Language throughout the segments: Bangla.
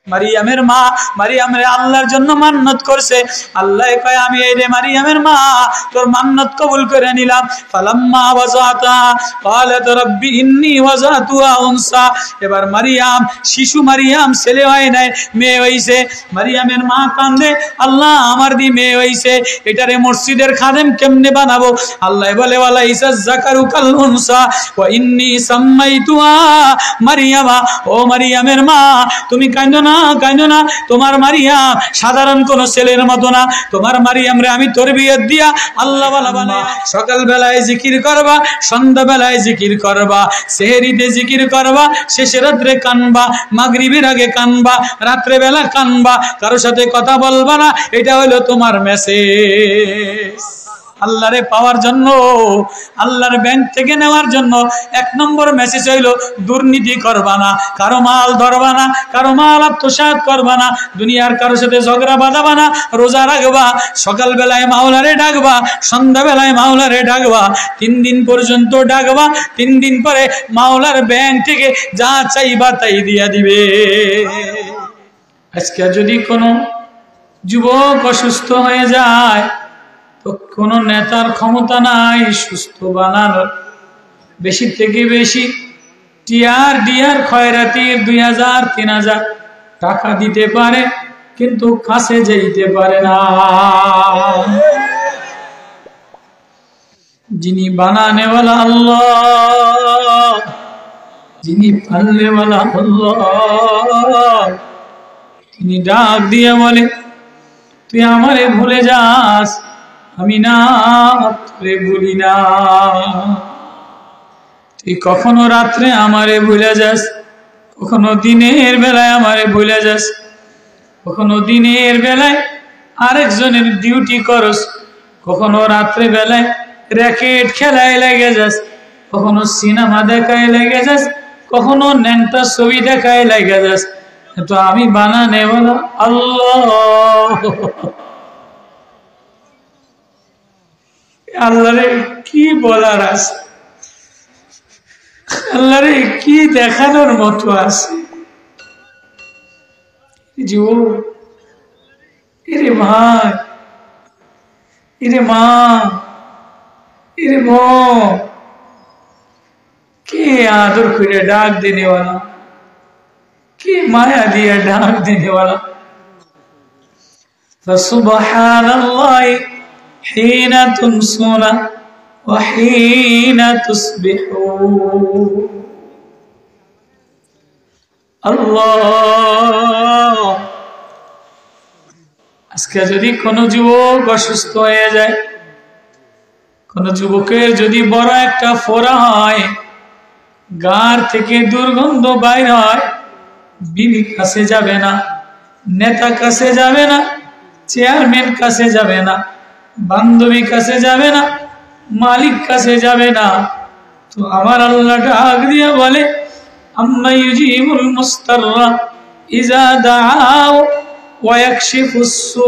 মারিয়ামের মা মারিয়ামের আল্লাহর জন্য মান্নত করছে। আল্লাহ কয় আমি এই রে মারিয়ামের মা তোর মান্নত কবুল করে নিলাম। ফালাম্মা ওয়াজাতা ক্বালাত রাব্বি ইন্নী ওয়াজাতুহা উনসা। এবার মারিয়াম শিশু, মারিয়াম ছেলে হয় নাই, মেয়ে হইছে। মারিয়ামের মা কান্দে, আল্লাহ আমার দি মেয়ে হইছে, এটারে মসজিদের খাদেম কেমনে বানাবো? আল্লাহ বলে ওয়ালাইসা যাকারু কাল উনসা ওয়া ইন্নী সাম্মাইতুহা মারিয়ামা। ও মারিয়ামের মা তুমি কাঁদো না, কাঁদো না, তোমার মারিয়াম সাধারণ কোন ছেলের মতো না। তোমার মারিয়াম রে আমি তরবিয়ত দিয়া আল্লাহ ওয়ালা বানায়া সকাল বেলায় জিকির করবা, সন্ধ্যা বেলায় জিকির করবা, সেহরিতে জিকির করবা, শেষে রাত্রে কানবা, মাগরিবের আগে কানবা, রাত্রে বেলা কানবা, কারোর সাথে কথা বলবা না। এটা হলো তোমার মেসেজ। আল্লাহরে পাওয়ার জন্য, আল্লাহর ব্যাংক থেকে নেওয়ার জন্য 1 নম্বর মেসেজ হইল দুর্নীতি করবা না, কারো মাল ধরবা না, কারো মাল আত্মসাৎ করবা না, দুনিয়ার কারোর সাথে ঝগড়া বাঁধাবা না, রোজা রাখবা, সকাল বেলায় মাওলারে ডাকবা, সন্ধ্যা বেলায় মাওলারে ডাকবা, 3 দিন পর্যন্ত ডাকবা, 3 দিন পরে মাওলার ব্যাংক থেকে যা চাইবা তাই দিয়া দিবে। আজকে যদি কোনো যুবক অসুস্থ হয়ে যায় তো কোন নেতার ক্ষমতা নাই সুস্থ বানানোর। বেশি থেকে বেশি টিআর ডিআর খয়রাতির 2000-3000 টাকা দিতে পারে, কিন্তু কাছে যেতে পারে না। যিনি বানানে वाला আল্লাহ, যিনি পালনে वाला আল্লাহ, তিনি ডাক দিয়ে বলে তুই আমারে ভুলে যাস, আমি না তোরে ভুলি না। তুই কখনো রাত্রে আমারে ভুলে যাস, কখনো দিনের বেলায় আমারে ভুলে যাস, কখনো দিনের বেলায় আরেকজনের ডিউটি করস, কখনো রাত্রে বেলায় র্যাকেট খেলায় লেগে যাস, কখনো সিনেমা দেখায় লেগে যাস, কখনো ন্যাংটা ছবি দেখায় লেগে যাস। তো আমি বানানে वाला আল্লাহ। আল্লাহরে কি বলার আছে, আল্লাহরে কি দেখানোর মতো আছে? এরে ভাই, এরে মা, এরে বোন, কে আদর করে ডাক দেনে वाला, কে মায়া দিয়ে ডাক দেনে वाला। ফাসুবহানাল্লাহি হিনা তুমসুনা ওয়া হিনা তুসবিহুন। আল্লাহ, আজকে যদি কোনো যুবক অসুস্থ হয়ে যায়, কোন যুবকের যদি বড় একটা ফোড়া হয়, গার থেকে দুর্গন্ধ বাইর হয়, বিবি কাছে যাবে না, নেতা কাছে যাবে না, চেয়ারম্যান কাছে যাবে না, বান্ধবী কাছে যাবে না, মালিক কাছে যাবে না। তো আমার আল্লাহ ডাক দিয়ে বলে আম্মা ইউজিবুল মুস্তাররা ইজা দাআউ ওয়া ইয়াকশিফুস সূ।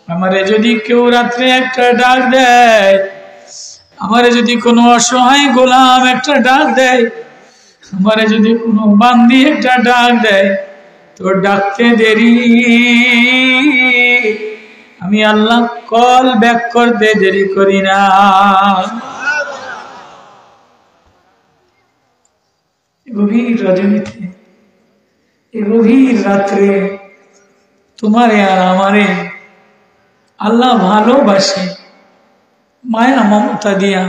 আমারে যদি কেউ রাত্রে একটা ডাক দেয়, আমারে যদি কোনো অসহায় গোলাম একটা ডাক দেয়, আমারে যদি কোনো বান্দি একটা ডাক দেয়, তো ডাকতে দেরি, আমি আল্লাহ কল ব্যাক করতে দেরি করি না। গভীর রজনীতে, গভীর রাত্রে তোমারে আর আমারে আল্লাহ ভালোবাসে, মায়া মমতা দিয়া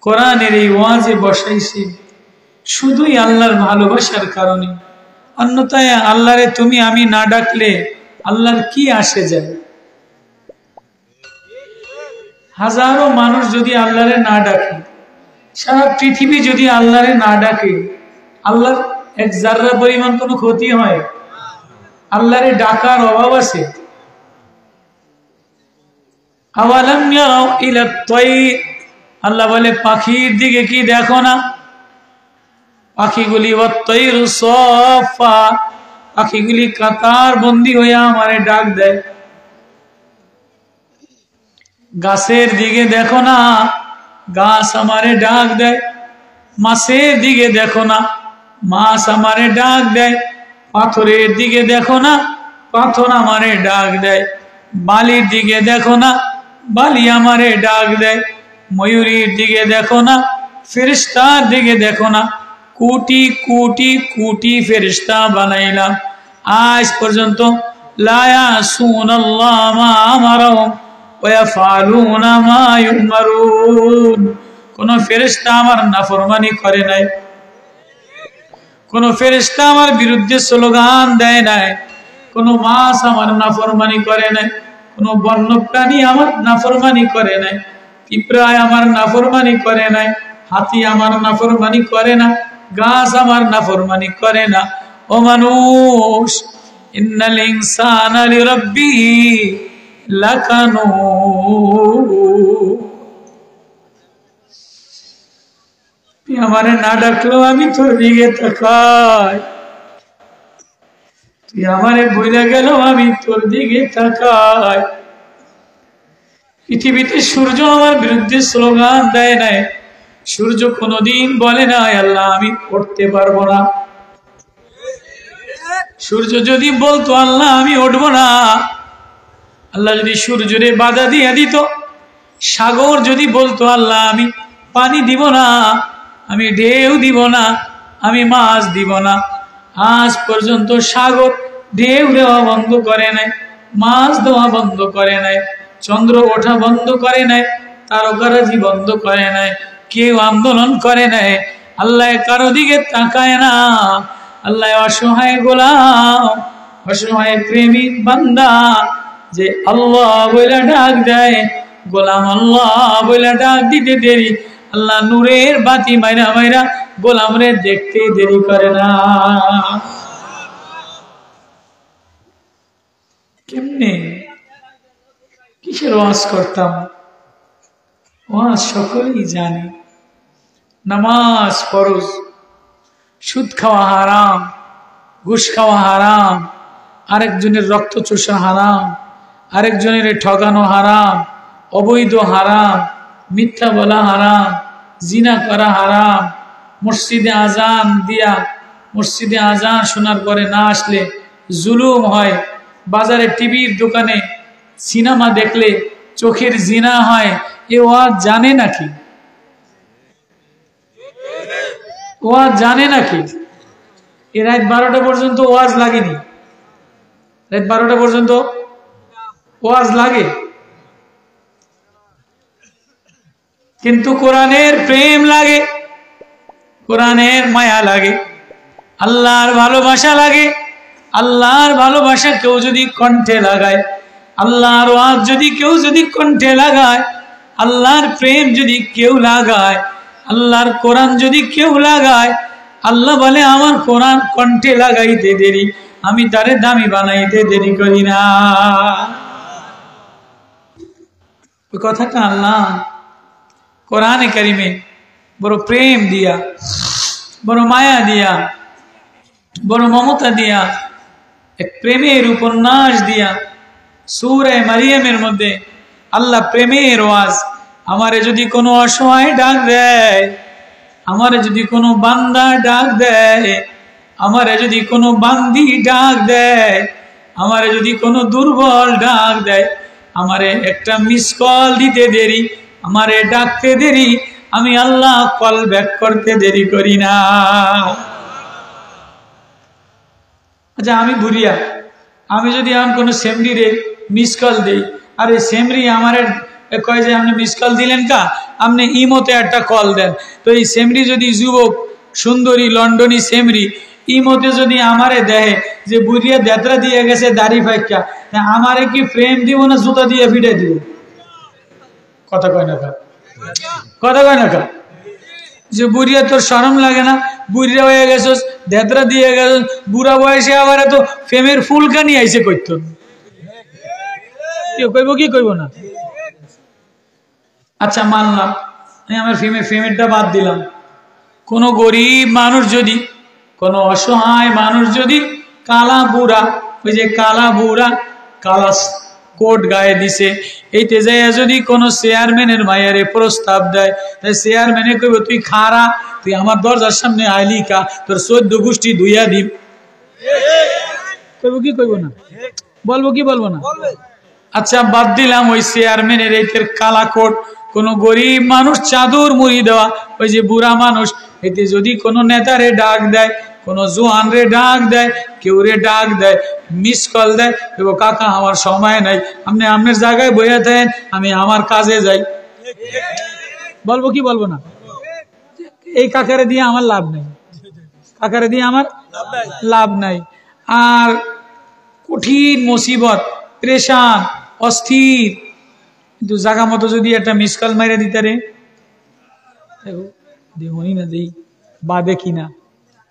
কোরআনের এই ওয়াজে বসাইছে শুধুই আল্লাহর ভালোবাসার কারণে। অন্যথায় আল্লাহরে তুমি আমি না ডাকলে আল্লাহর কি আসে যায়? হাজারো মানুষ যদি আল্লাহরে না ডাকে, সারা পৃথিবী যদি আল্লাহরে না ডাকে, আল্লাহর এক জাররা পরিমাণ কোনো ক্ষতি হয়? আল্লাহরে ডাকার অভাব আছে? আওয়ালাম ইয়ারাউ ইলাত তায়র, আল্লাহ বলে পাখির দিকে কি দেখো না? পাখিগুলি ওয়াত-তায়রু সাফা, পাখিগুলি কাতার বন্দী হয়ে আমারে ডাক দেয়। গাছের দিকে দেখো না, গাছ আমারে ডাক দেয়। মাছের দিকে দেখো না, মাছ আমারে ডাক দেয়, পাথরের দিকে দেখো না, পাথর আমারে ডাক দেয়, বালির দিকে দেখো না, বালি আমারে ডাক দেয়, ময়ূরীর দিকে দেখো না, ফেরেশতার দিকে দেখো না, কোটি কোটি কোটি ফেরেশতা বানাইলাম, আজ পর্যন্ত লা ইয়াসুনাল্লাহ মা আমারহুম ওয়া ইয়াফআলুনা মা ইউমারুন। কোন ফেরেশতা আমার নাফরমানি করে নাই, কোন ফেরেশতা আমার বিরুদ্ধে স্লোগান দেয় নাই, কোন মাছ আমার নাফরমানি করে নাই, কোন বন্য প্রাণী আমার নাফরমানি করে নাই, পিঁপড়ায় আমার নাফরমানি করে নাই, হাতি আমার নাফরমানি করে না, গাছ আমার নাফরমানি করে না। ও মানুষ, ইন্নাল ইনসানা লিরাব্বিহি লাকানুদ, তুই আমারে না ডাকলেও আমি তোর দিকে তাকাই, তুই আমারে ভুলে গেলেও আমি তোর দিকে তাকাই। পৃথিবীতে সূর্য আমার বিরুদ্ধে স্লোগান দেয় নাই, সূর্য কোনদিন বলে নাই আল্লাহ আমি উঠতে পারবো না। সূর্য যদি বলতো আল্লাহ আমি উঠবো না, আল্লাহ যদি সূর্যরে বাধা দিয়ে দিত, সাগর যদি বলতো আল্লাহ আমি পানি দিব না, আমি ঢেউ দিব না, আমি মাছ দিব না, আজ পর্যন্ত সাগর ঢেউ দেওয়া বন্ধ করে নাই, মাছ দেওয়া বন্ধ করে নাই, চন্দ্র ওঠা বন্ধ করে নাই, তারকারাজি বন্ধ করে নাই, কেউ আন্দোলন করে নাই। আল্লাহ কারো দিকে তাকায় না। আল্লাহ অসহায় গোলাম, অসহায় প্রেমিক বান্দা যে আল্লাহ বলে ডাক দেয়, গোলাম আল্লাহ বলে ডাক দিতে দেরি, আল্লাহ নূরের বাতি মাইরা মাইরা গোলামরে দেখতে দেরি করে না। কেমনে কিসের ওয়াজ করতাম? ওয়াজ সকলেই জানে, নামাজ ফরজ, সুদ খাওয়া হারাম, ঘুষ খাওয়া হারাম, আরেকজনের রক্ত চোষা হারাম, আরেকজনের ঠগানো হারাম, অবৈধ হারাম, মিথ্যা বলা হারাম, জিনা করা হারাম, মসজিদে আজান দিয়া মসজিদে আজান শোনার পরে না আসলে জুলুম হয়, বাজারে টিভির দোকানে সিনেমা দেখলে চোখের জিনা হয়, এ ওয়াজ জানে নাকি? ওয়াজ জানে নাকি? এ রাত 12টা পর্যন্ত ওয়াজ লাগেনি, রাত 12টা পর্যন্ত ওয়াজ লাগে, কিন্তু কোরআনের প্রেম লাগে, কোরআনের মায়া লাগে, আল্লাহর ভালোবাসা লাগে। আল্লাহর ভালোবাসা কেউ যদি কণ্ঠে লাগায়, আল্লাহর ওয়াজ যদি কেউ যদি কণ্ঠে লাগায়, আল্লাহর প্রেম যদি কেউ লাগায়, আল্লাহর কোরআন যদি কেউ লাগায়, আল্লাহ বলে আমার কোরআন কণ্ঠে লাগাইতে দেরি, আমি তারে দামি বানাইতে দেরি করি না। ওই কথাটা আল্লাহ কোরআনে কারিমে বড় প্রেম দিয়া, বড় মায়া দিয়া, বড় মমতা দিয়া, এক প্রেমের উপন্যাস দিয়া সূরা মারিয়ামের মধ্যে আল্লাহ প্রেমের ওয়াজ। আমারে যদি কোনো অসহায় ডাক দেয়, আমারে যদি কোনো বান্দা ডাক দেয়, আমারে যদি কোনো বান্দি ডাক দেয়, আমারে যদি কোনো দুর্বল ডাক দেয়, আমারে একটা মিস কল দিতে দেরি, আমারে ডাকতে দেরি, আমি আল্লাহ কল ব্যাক করতে দেরি করি না। আচ্ছা আমি বুড়িয়া, আমি যদি এখন কোনো সেমরিরে মিস কল দিই, আরে সেমরি আমারে কয় যে আপনি মিস কল দিলেন কা, আপনি ইমোতে একটা কল দেন, তো এই সেমরি যদি যুবক সুন্দরী লন্ডনী সেমরি ইমোতে যদি আমারে দেয় যে বুড়িয়া দেতরা দিয়ে গেছে দাড়ি ফাইকা, আমারে কি ফ্রেম দিব না জুতা দিয়ে ফিটে দিব? কথা কয় না কা, কথা কয় না কা, যে বুড়িয়া তোর শরম লাগে না, বুড়িয়া হয়ে গেছস, দেতরা দিয়ে গেছ, বুড়া বয়সে আবার এত ফেমের ফুলকানি আইসে করতো, কইব কি কইব না? আচ্ছা মানলাম, আমি আমার ফেমেরটা বাদ দিলাম। কোন গরিব মানুষ যদি, কোন অসহায় মানুষ যদি কালা বুড়া, ওই যে কালা বুড়া, কালা কোট গায়ে দিছে। এইতে যাইয়া যদি কোনো চেয়ারম্যানের মায়েরে প্রস্তাব দেয়, তাই চেয়ারম্যানে কইব তুই খারা, তুই আমার দরজার সামনে আইলি কা, তোর 14 গোষ্ঠী ধুইয়া দিব। কইব কি কইব না? বলবো কি বলবো না? আচ্ছা বাদ দিলাম ওই চেয়ারম্যানের এইতের কালা কোট, কোন গরিব মানুষ চাদর মুড়ি দেওয়া, ওই যে বুড়া মানুষ, এতে যদি কোনো নেতারে ডাক দেয়, কোন জোয়ান রে ডাক দেয়, কেউ রে ডাক দেয়, মিস কল দেয়, কাকা আমার সময় নাই, আপনি আপনার জায়গায় বইয়া দেন, আমি আমার কাজে যাই। বলবো কি বলবো না? এই কাকারে দিয়ে আমার লাভ নাই, কাকারে দিয়ে আমার লাভ নাই। আর কঠিন মুসিবত, প্রেশান, অস্থির, কিন্তু জায়গা মতো যদি একটা মিস কল মাইরা দিতে রে, দেখি না দেই বা দেখি না,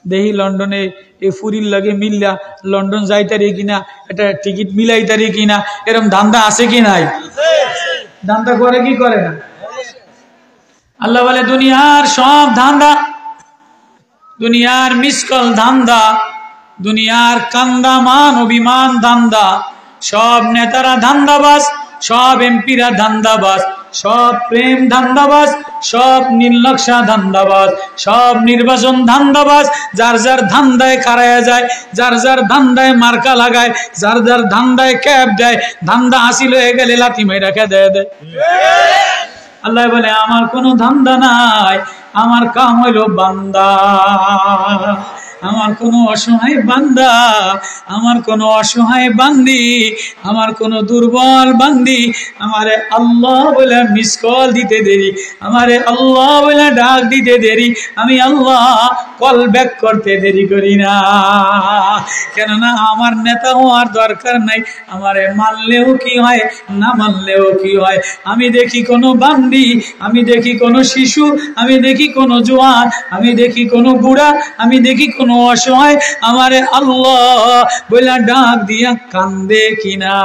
দেখি লন্ডনে এই ফুরির লাগে মিল্লা লন্ডন যাইতারি কিনা, একটা টিকিট মিলাইতারি কিনা, এরকম ধান্দা আছে কি নাই? ধান্দা করে কি করে না? আল্লাহ বলে দুনিয়ার সব ধান্দা, দুনিয়ার মিসকল ধান্দা, দুনিয়ার কান্দা মান অভিমান ধান্দা, সব নেতারা ধান্দাবাজ, সব এমপিরা ধান্দাবাজ, সব প্রেম ধান্দাবাজ, সব নির্লক্ষা ধান্দাবাজ, সব নির্বাচন ধান্দাবাজ, যার যার ধান্দায় খারায়া যায়, যার যার ধান্দায় মার্কা লাগায়, যার যার ধান্দায় ক্যাপ দেয়, ধান্দা হাসিল হয়ে গেলে লাথি মেরে রেখে দেয়। আল্লাহ বলে আমার কোনো ধান্দা নাই, আমার কাম হইল বান্দা, আমার কোনো অসহায় বান্দা, আমার কোনো অসহায় বান্দি, আমার কোনো দুর্বল বান্দি আমারে আল্লাহ বলে মিস কল দিতে দেরি, আমারে আল্লাহ বলে ডাক দিতে দেরি, আমি আল্লাহ কল ব্যাক করতে দেরি করি না। কেননা আমার নেতা হওয়ার দরকার নাই, আমারে মানলেও কি হয়, না মানলেও কি হয়। আমি দেখি কোনো বান্দি, আমি দেখি কোনো শিশু, আমি দেখি কোনো জোয়ান, আমি দেখি কোনো বুড়া, আমি দেখি কোনো অসহায়, আমারে আল্লাহ বলে ডাক দিয়া কান্দে কিনা।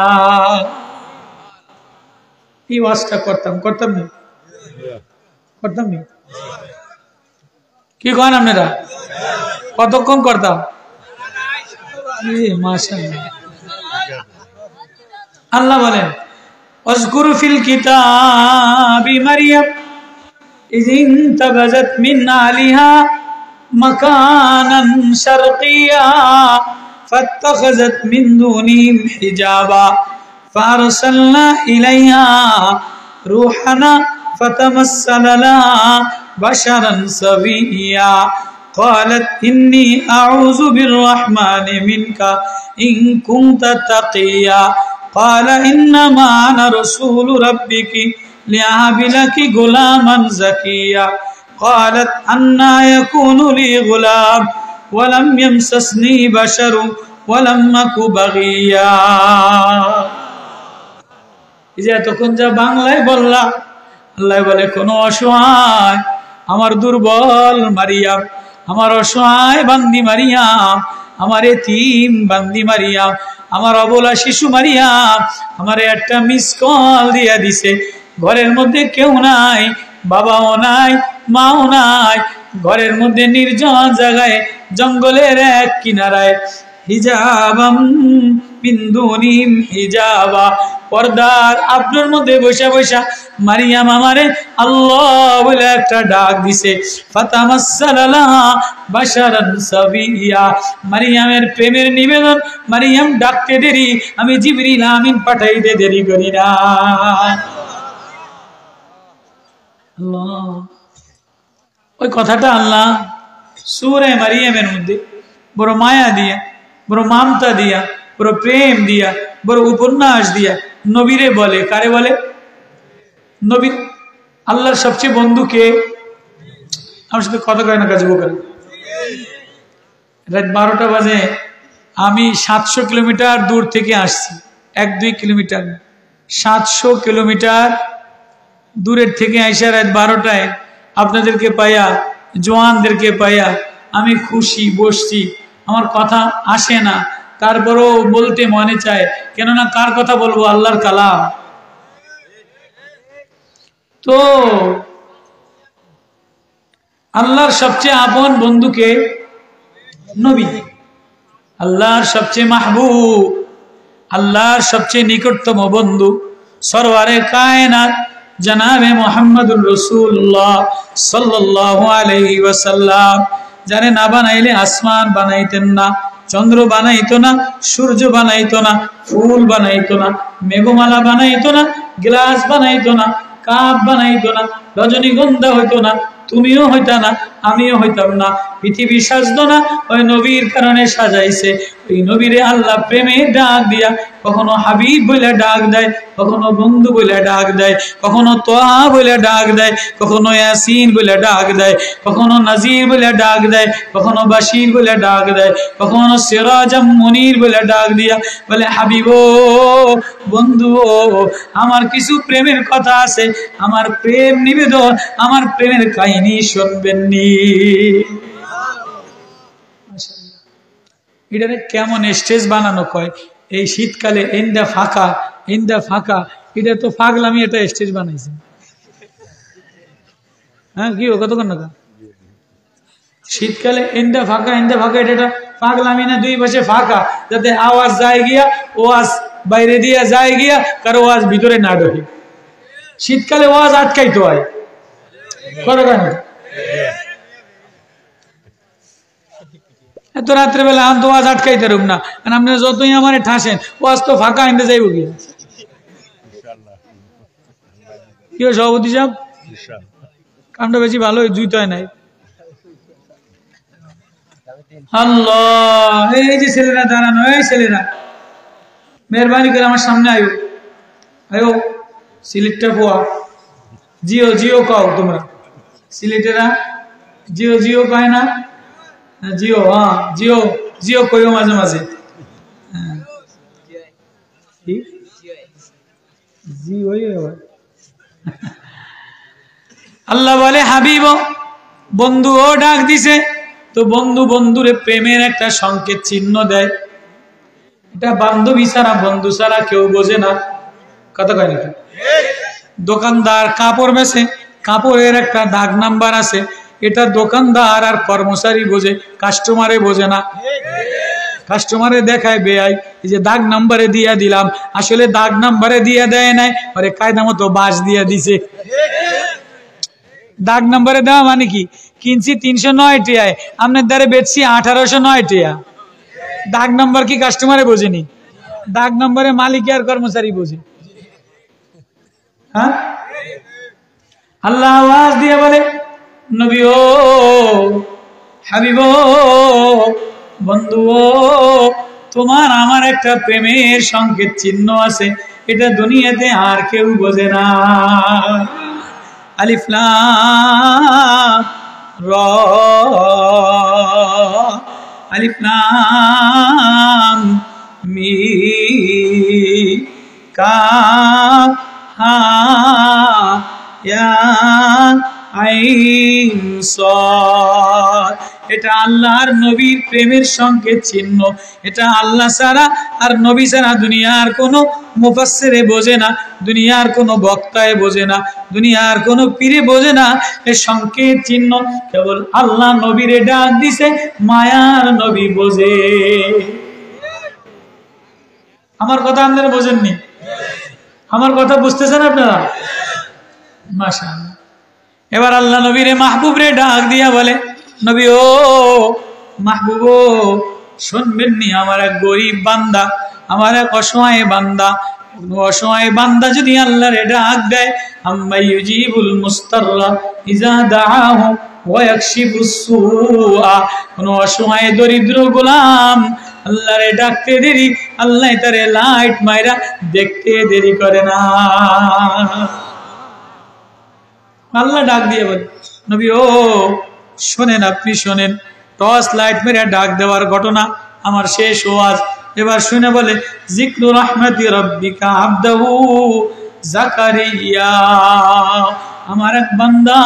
এই ওয়াজটা করতাম না? করতাম না? কি করেন আপনারা? কতক্ষণ করতাম? মাশাআল্লাহ। আল্লাহ বলেন ওয়াজকুর ফিল কিতাবি মারইয়াম ইয ইনতাবাযাত মিন আলিহা মাকানান শারকিয়া ফাত্তাখাযাত মিন দুনিহিম হিজাবা ফারসালনা ইলাইহা রূহানা ফাতামাসসালা লাহা বাশারান সাবিয়্যা قالت إني أعوذ بالرحمن منك إن كنت تقيا قال إنما أنا رسول ربك لأهب لك غلاما زكيا قالت أنى يكون لي غلام ولم يمسسني بشر ولم أك بغيا। ইজা তখন যা বাংলায় বললা, আল্লাহ বলে কোন অসহায় আমার দুর্বল মারিয়াম, আমার অসহায় বান্দি মারিয়াম, আমার এতিম বান্দি মারিয়াম, আমার অবলা শিশু মারিয়াম আমারে একটা মিস কল দিয়া দিছে। ঘরের মধ্যে কেউ নাই, বাবাও নাই, মাও নাই, ঘরের মধ্যে নির্জন জায়গায় জঙ্গলের এক কিনারায় হিজাবাম মিন দুনিহিম হিজাবা, পর্দার আপনার মধ্যে বসা বসা মারিয়াম আমারে আল্লাহ বলে একটা ডাক দিছে। ফাতামাসসালা লাহা বাশারান সাবিয়্যা, মারিয়ামের প্রেমের নিবেদন, মারিয়াম ডাকতে দেরি, আমি জিবরিল আমিন পাঠাইতে দেরি করি না। আল্লাহ ওই কথাটা আল্লাহ সূরা মারিয়ামের মধ্যে বড় মায়া দিয়া, বড় মমতা দিয়া, বড় প্রেম দিয়া, বড় উপন্যাস দিয়া নবীরে বলে। কারে বলে? নবী। আল্লাহর সবচেয়ে বন্ধুকে আমার সাথে কথা কয় না, কাজে করে। রাত 12টা বাজে, আমি 700 কিলোমিটার দূর থেকে আসছি, 1-2 কিলোমিটার, 700 কিলোমিটার দূরের থেকে আইসা রাত 12টায় আপনাদেরকে পাইয়া, জওয়ানদেরকে পাইয়া আমি খুশি, বসছি, আমার কথা আসে না, তারপরও বলতে মনে চায়, কেননা কার কথা বলবো? আল্লাহর কালাম। তো আল্লাহর সবচেয়ে আপন বন্ধুকে নবী, আল্লাহর সবচেয়ে মাহবুব, আল্লাহর সবচেয়ে নিকটতম বন্ধু সরওয়ারে কায়নাত জনাবে মুহাম্মদুর রাসূলুল্লাহ সাল্লাল্লাহু আলাইহি ওয়াসাল্লাম, যারে না বানাইলে আসমান বানাইতেন না, চন্দ্র বানাইতো না, সূর্য বানাইতো না, ফুল বানাইতো না, মেঘমালা বানাইতো না, গ্লাস বানাইতো না, কাপ বানাইতো না, রজনীগন্ধা হইতো না, তুমিও হইতা না, আমিও হইতাম না, পৃথিবী সাজতো না, ওই নবীর কারণে সাজাইছে। ওই নবীরে আল্লাহ প্রেমের ডাক দিয়া কখনো হাবিব বলে ডাক দেয়, কখনো বন্ধু বলে ডাক দেয়, কখনো তোহা বলে ডাক দেয়, কখনো ইয়াসিন বলে ডাক দেয়, কখনো নাজির বলে ডাক দেয়, কখনো বাশির বলে ডাক দেয়, কখনো সিরাজাম মুনির বলে ডাক দিয়া বলে হাবিব ও বন্ধু ও, আমার কিছু প্রেমের কথা আছে, আমার প্রেম নিবেদন, আমার প্রেমের কাহিনী শুনবেন নি। এটারে কেমন স্টেজ বানানো কয় এই শীতকালে, ইন্দা ফাঁকা এটা তো পাগলামি, এটা স্টেজ বানাইছে। হ্যাঁ কি কতক্ষণ না শীতকালে ইন্দা ফাঁকা এটা পাগলামি না, দুই পাশে ফাঁকা, যাতে আওয়াজ যায় গিয়া, ওয়াজ বাইরে দিয়া যায় গিয়া, কারো ওয়াজ ভিতরে না ঢোকে। শীতকালে ওয়াজ আটকাইতে হয় কতক্ষণ, এত রাত্রেবেলা আমি তো ওয়াজ আটকাইতে রুম না, কারণ আপনারা যতই আমার ঠাসেন ওয়াজ তো ফাঁকা আনতে যাইব গিয়া। কি সভাপতি সাহেব, কামটা বেশি ভালো জুইতে হয় নাই। আল্লাহ, এই যে ছেলেরা দাঁড়ানো, এই ছেলেরা মেহরবানি করে আমার সামনে আয়ো সিলেটটা পোয়া, জিও কও তোমরা সিলেটেরা, জিও কয় না, জিও, হ্যাঁ জিও কইও মাঝে মাঝে, আল্লাহ বলে হাবিব বন্ধু ও ডাক দিছে, তো বন্ধুরে প্রেমের একটা সংকেত চিহ্ন দেয়। এটা বান্ধবী ছাড়া, বন্ধু ছাড়া কেউ বোঝে না, কথা কয় না। দোকানদার কাপড় বেচে, কাপড়ের একটা দাগ নাম্বার আছে, এটা দোকানদার আর কর্মচারী বোঝে, কাস্টমারে বোঝে না। কাস্টমারে দেখায় বেআই, এই যে দাগ নাম্বারে দিয়া দিলাম, আসলে দাগ নাম্বারে দিয়া দেয় নাই, আরে কায়দা মতো বাস দিয়া দিছে। দাগ নাম্বারে দেওয়া মানে কি, কিনছি 309 টাকায়, আপনার দ্বারে বেচছি 1809 টাকা। দাগ নাম্বার কি কাস্টমারে বোঝেনি, দাগ নাম্বারে মালিক আর কর্মচারী বোঝে। হ্যাঁ, আল্লাহ আওয়াজ দিয়ে বলে নবী ও হাবিব ও বন্ধু ও, তোমার আমার একটা প্রেমের সংকেত চিহ্ন আছে, এটা দুনিয়াতে আর কেউ বোঝে না। আলিফ লাম র, আলিফ লাম মিম কাফ হা ইয়া আইন সাদ, এটা আল্লাহর নবীর প্রেমের সংকেত চিহ্ন। এটা আল্লাহ ছাড়া আর নবী ছাড়া দুনিয়ার কোনো মুফাসসিরে বোঝে না, দুনিয়ার কোনো বক্তায় বোঝে না, দুনিয়ার কোনো পীরে বোঝে না। এই সংকেত চিহ্ন কেবল আল্লাহ নবীরে ডাক দিছে, মায়ার নবী বোঝে। আমার কথা আপনারা বোঝেননি, আমার কথা বুঝতেছেন আপনারা? মাশাআল্লাহ। এবার আল্লাহ নবীরে মাহবুব রে ডাক দিয়া বলে নবী ও মাহবুব ও, শুনবেন নি, আমার এক গরিব বান্দা, আমার এক অসহায় বান্দা, অসহায় বান্দা যদি আল্লাহরে ডাক দেয়, আম্মা ইউজিবুল মুস্তাররা ইজা দাআহু ওয়া ইয়াকশিফুস সুআ, কোন অসহায় দরিদ্র গোলাম আল্লাহরে ডাকতে দেরি, আল্লাহ তারে লাইট মাইরা দেখতে দেরি করে না। আল্লাহ ডাক দিয়ে বলে নবী ও শোনেন, আপনি শোনেন, টর্চ লাইট মেরে ডাক দেওয়ার ঘটনা আমার শেষ ওয়াজ। এবার শুনে বলে যিকরু রাহমাতি রাব্বিকা আবদাহু যাকারিয়া আমার এক বান্দা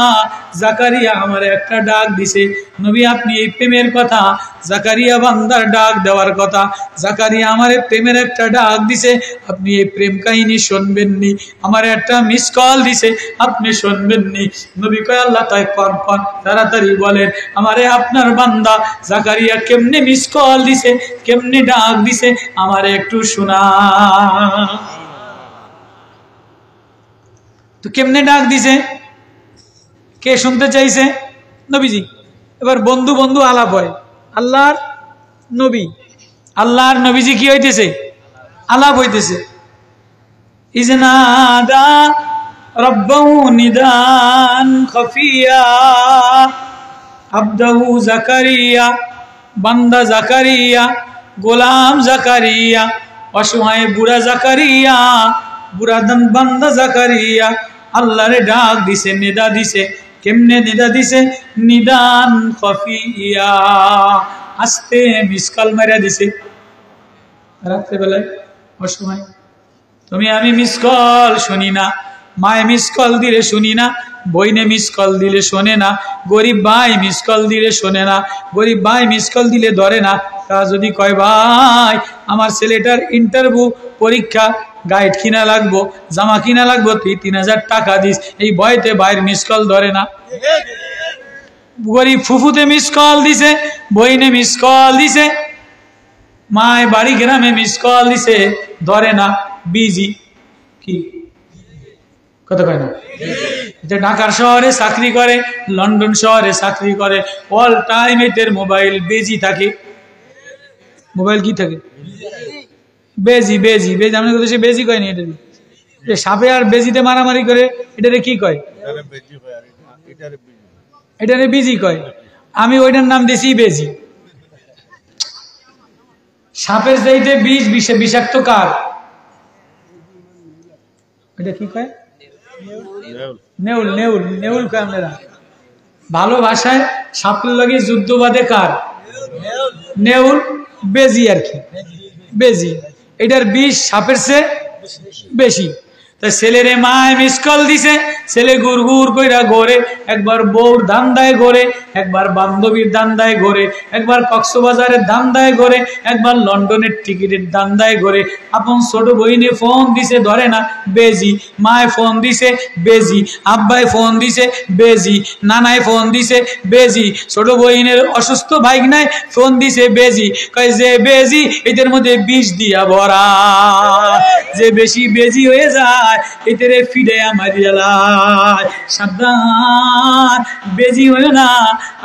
জাকারিয়া আমার একটা ডাক দিছে। নবী আপনি এই প্রেমের কথা, জাকারিয়া বান্দার ডাক দেওয়ার কথা, জাকারিয়া আমার প্রেমের একটা ডাক দিছে, আপনি এই প্রেম কাহিনী শুনবেননি? আমার একটা মিস কল দিছে, আপনি শুনবেননি? নবী কয় আল্লাহ তাই কন তাড়াতাড়ি বলেন আমারে আপনার বান্দা জাকারিয়া কেমনে মিস কল দিছে, কেমনে ডাক দিছে, আমারে একটু শোনা। তো কেমনে ডাক দিছে, কে শুনতে চাইছে? নবীজি। এবার বন্ধু বন্ধু আলাপ হয়, আল্লাহর নবীজি কি হইতেছে? আলাপ হইতেছে। ইজনাদা রব্বাহু নিদান খফিয়া আবদাহু জাকারিয়া, বান্দা জাকারিয়া, গোলাম জাকারিয়া, অসহায় বুড়া জাকারিয়া, বুড়াদান বান্দা জাকারিয়া আল্লাহরে ডাক দিছে, নিদা দিছে। কেমনে নিদা দিছে? নিদান খফিয়া, আস্তে মিসকাল মারিয়া দিছে। রাত্রেবেলায় অসময় তুমি আমি মিসকল শুনি না, মায়ে মিসকল দিলে শুনি না, বইনে মিসকল দিলে শোনে না, গরিব ভাই মিসকল দিলে শোনে না, গরিব ভাই মিসকল দিলে ধরে না। তা যদি কয় ভাই আমার ছেলেটার ইন্টারভিউ পরীক্ষা, গাইড কিনা লাগবো, জামা কিনা লাগবো, তুই 3000 টাকা দিস, এই ভয়তে ভাইয়ের মিসকল ধরে না। গরিব ফুফুতে মিসকল দিছে, বইনে মিসকল দিছে, মায় বাড়ি গ্রামে মিসকল দিছে, ধরে না, বিজি। কি কথা কয় না? ঢাকার শহরে চাকরি করে, লন্ডন শহরে চাকরি করে, অল টাইম এদের মোবাইল বেজি থাকে। মোবাইল কি থাকে? বেজি। আমাদের দেশে বেজি কয় না, এটা সাপে আর বেজিতে মারামারি করে, এটারে কি কয়? এটারে বিজি কয়। আমি ওইটার নাম দিয়েছি বেজি। সাপের চাইতে বিষাক্ত কার? এটা কি কয়? নেউল কয় আমরা। ভালো ভাষায় সাপের লগে যুদ্ধ বাদে কার? নেউল। বেজি আর কি, বেজি। এটার বিষ সাপের চেয়ে বেশি। তা ছেলেরে মায় মিসকল দিছে, ছেলে গুড় কইরা ঘোরে, একবার বউর ধান্দায় ঘোরে, একবার বান্ধবীর ধান্দায় ঘোরে, একবার কক্সবাজারের ধান্দায় ঘোরে, একবার লন্ডনের টিকিটের ধান্দায় ঘোরে। আপন ছোট বইনে ফোন দিছে, ধরে না, বেজি। মায় ফোন দিছে, বেজি। আব্বাই ফোন দিছে, বেজি। নানায় ফোন দিছে, বেজি। ছোট বইনের অসুস্থ ভাইগনায় ফোন দিছে, বেজি। কয় যে বেজি এদের মধ্যে বিষ দিয়া ভরা, যে বেশি বেজি হয়ে যায় এদের ফিরে আমার সাবধান, বেজি হইও না।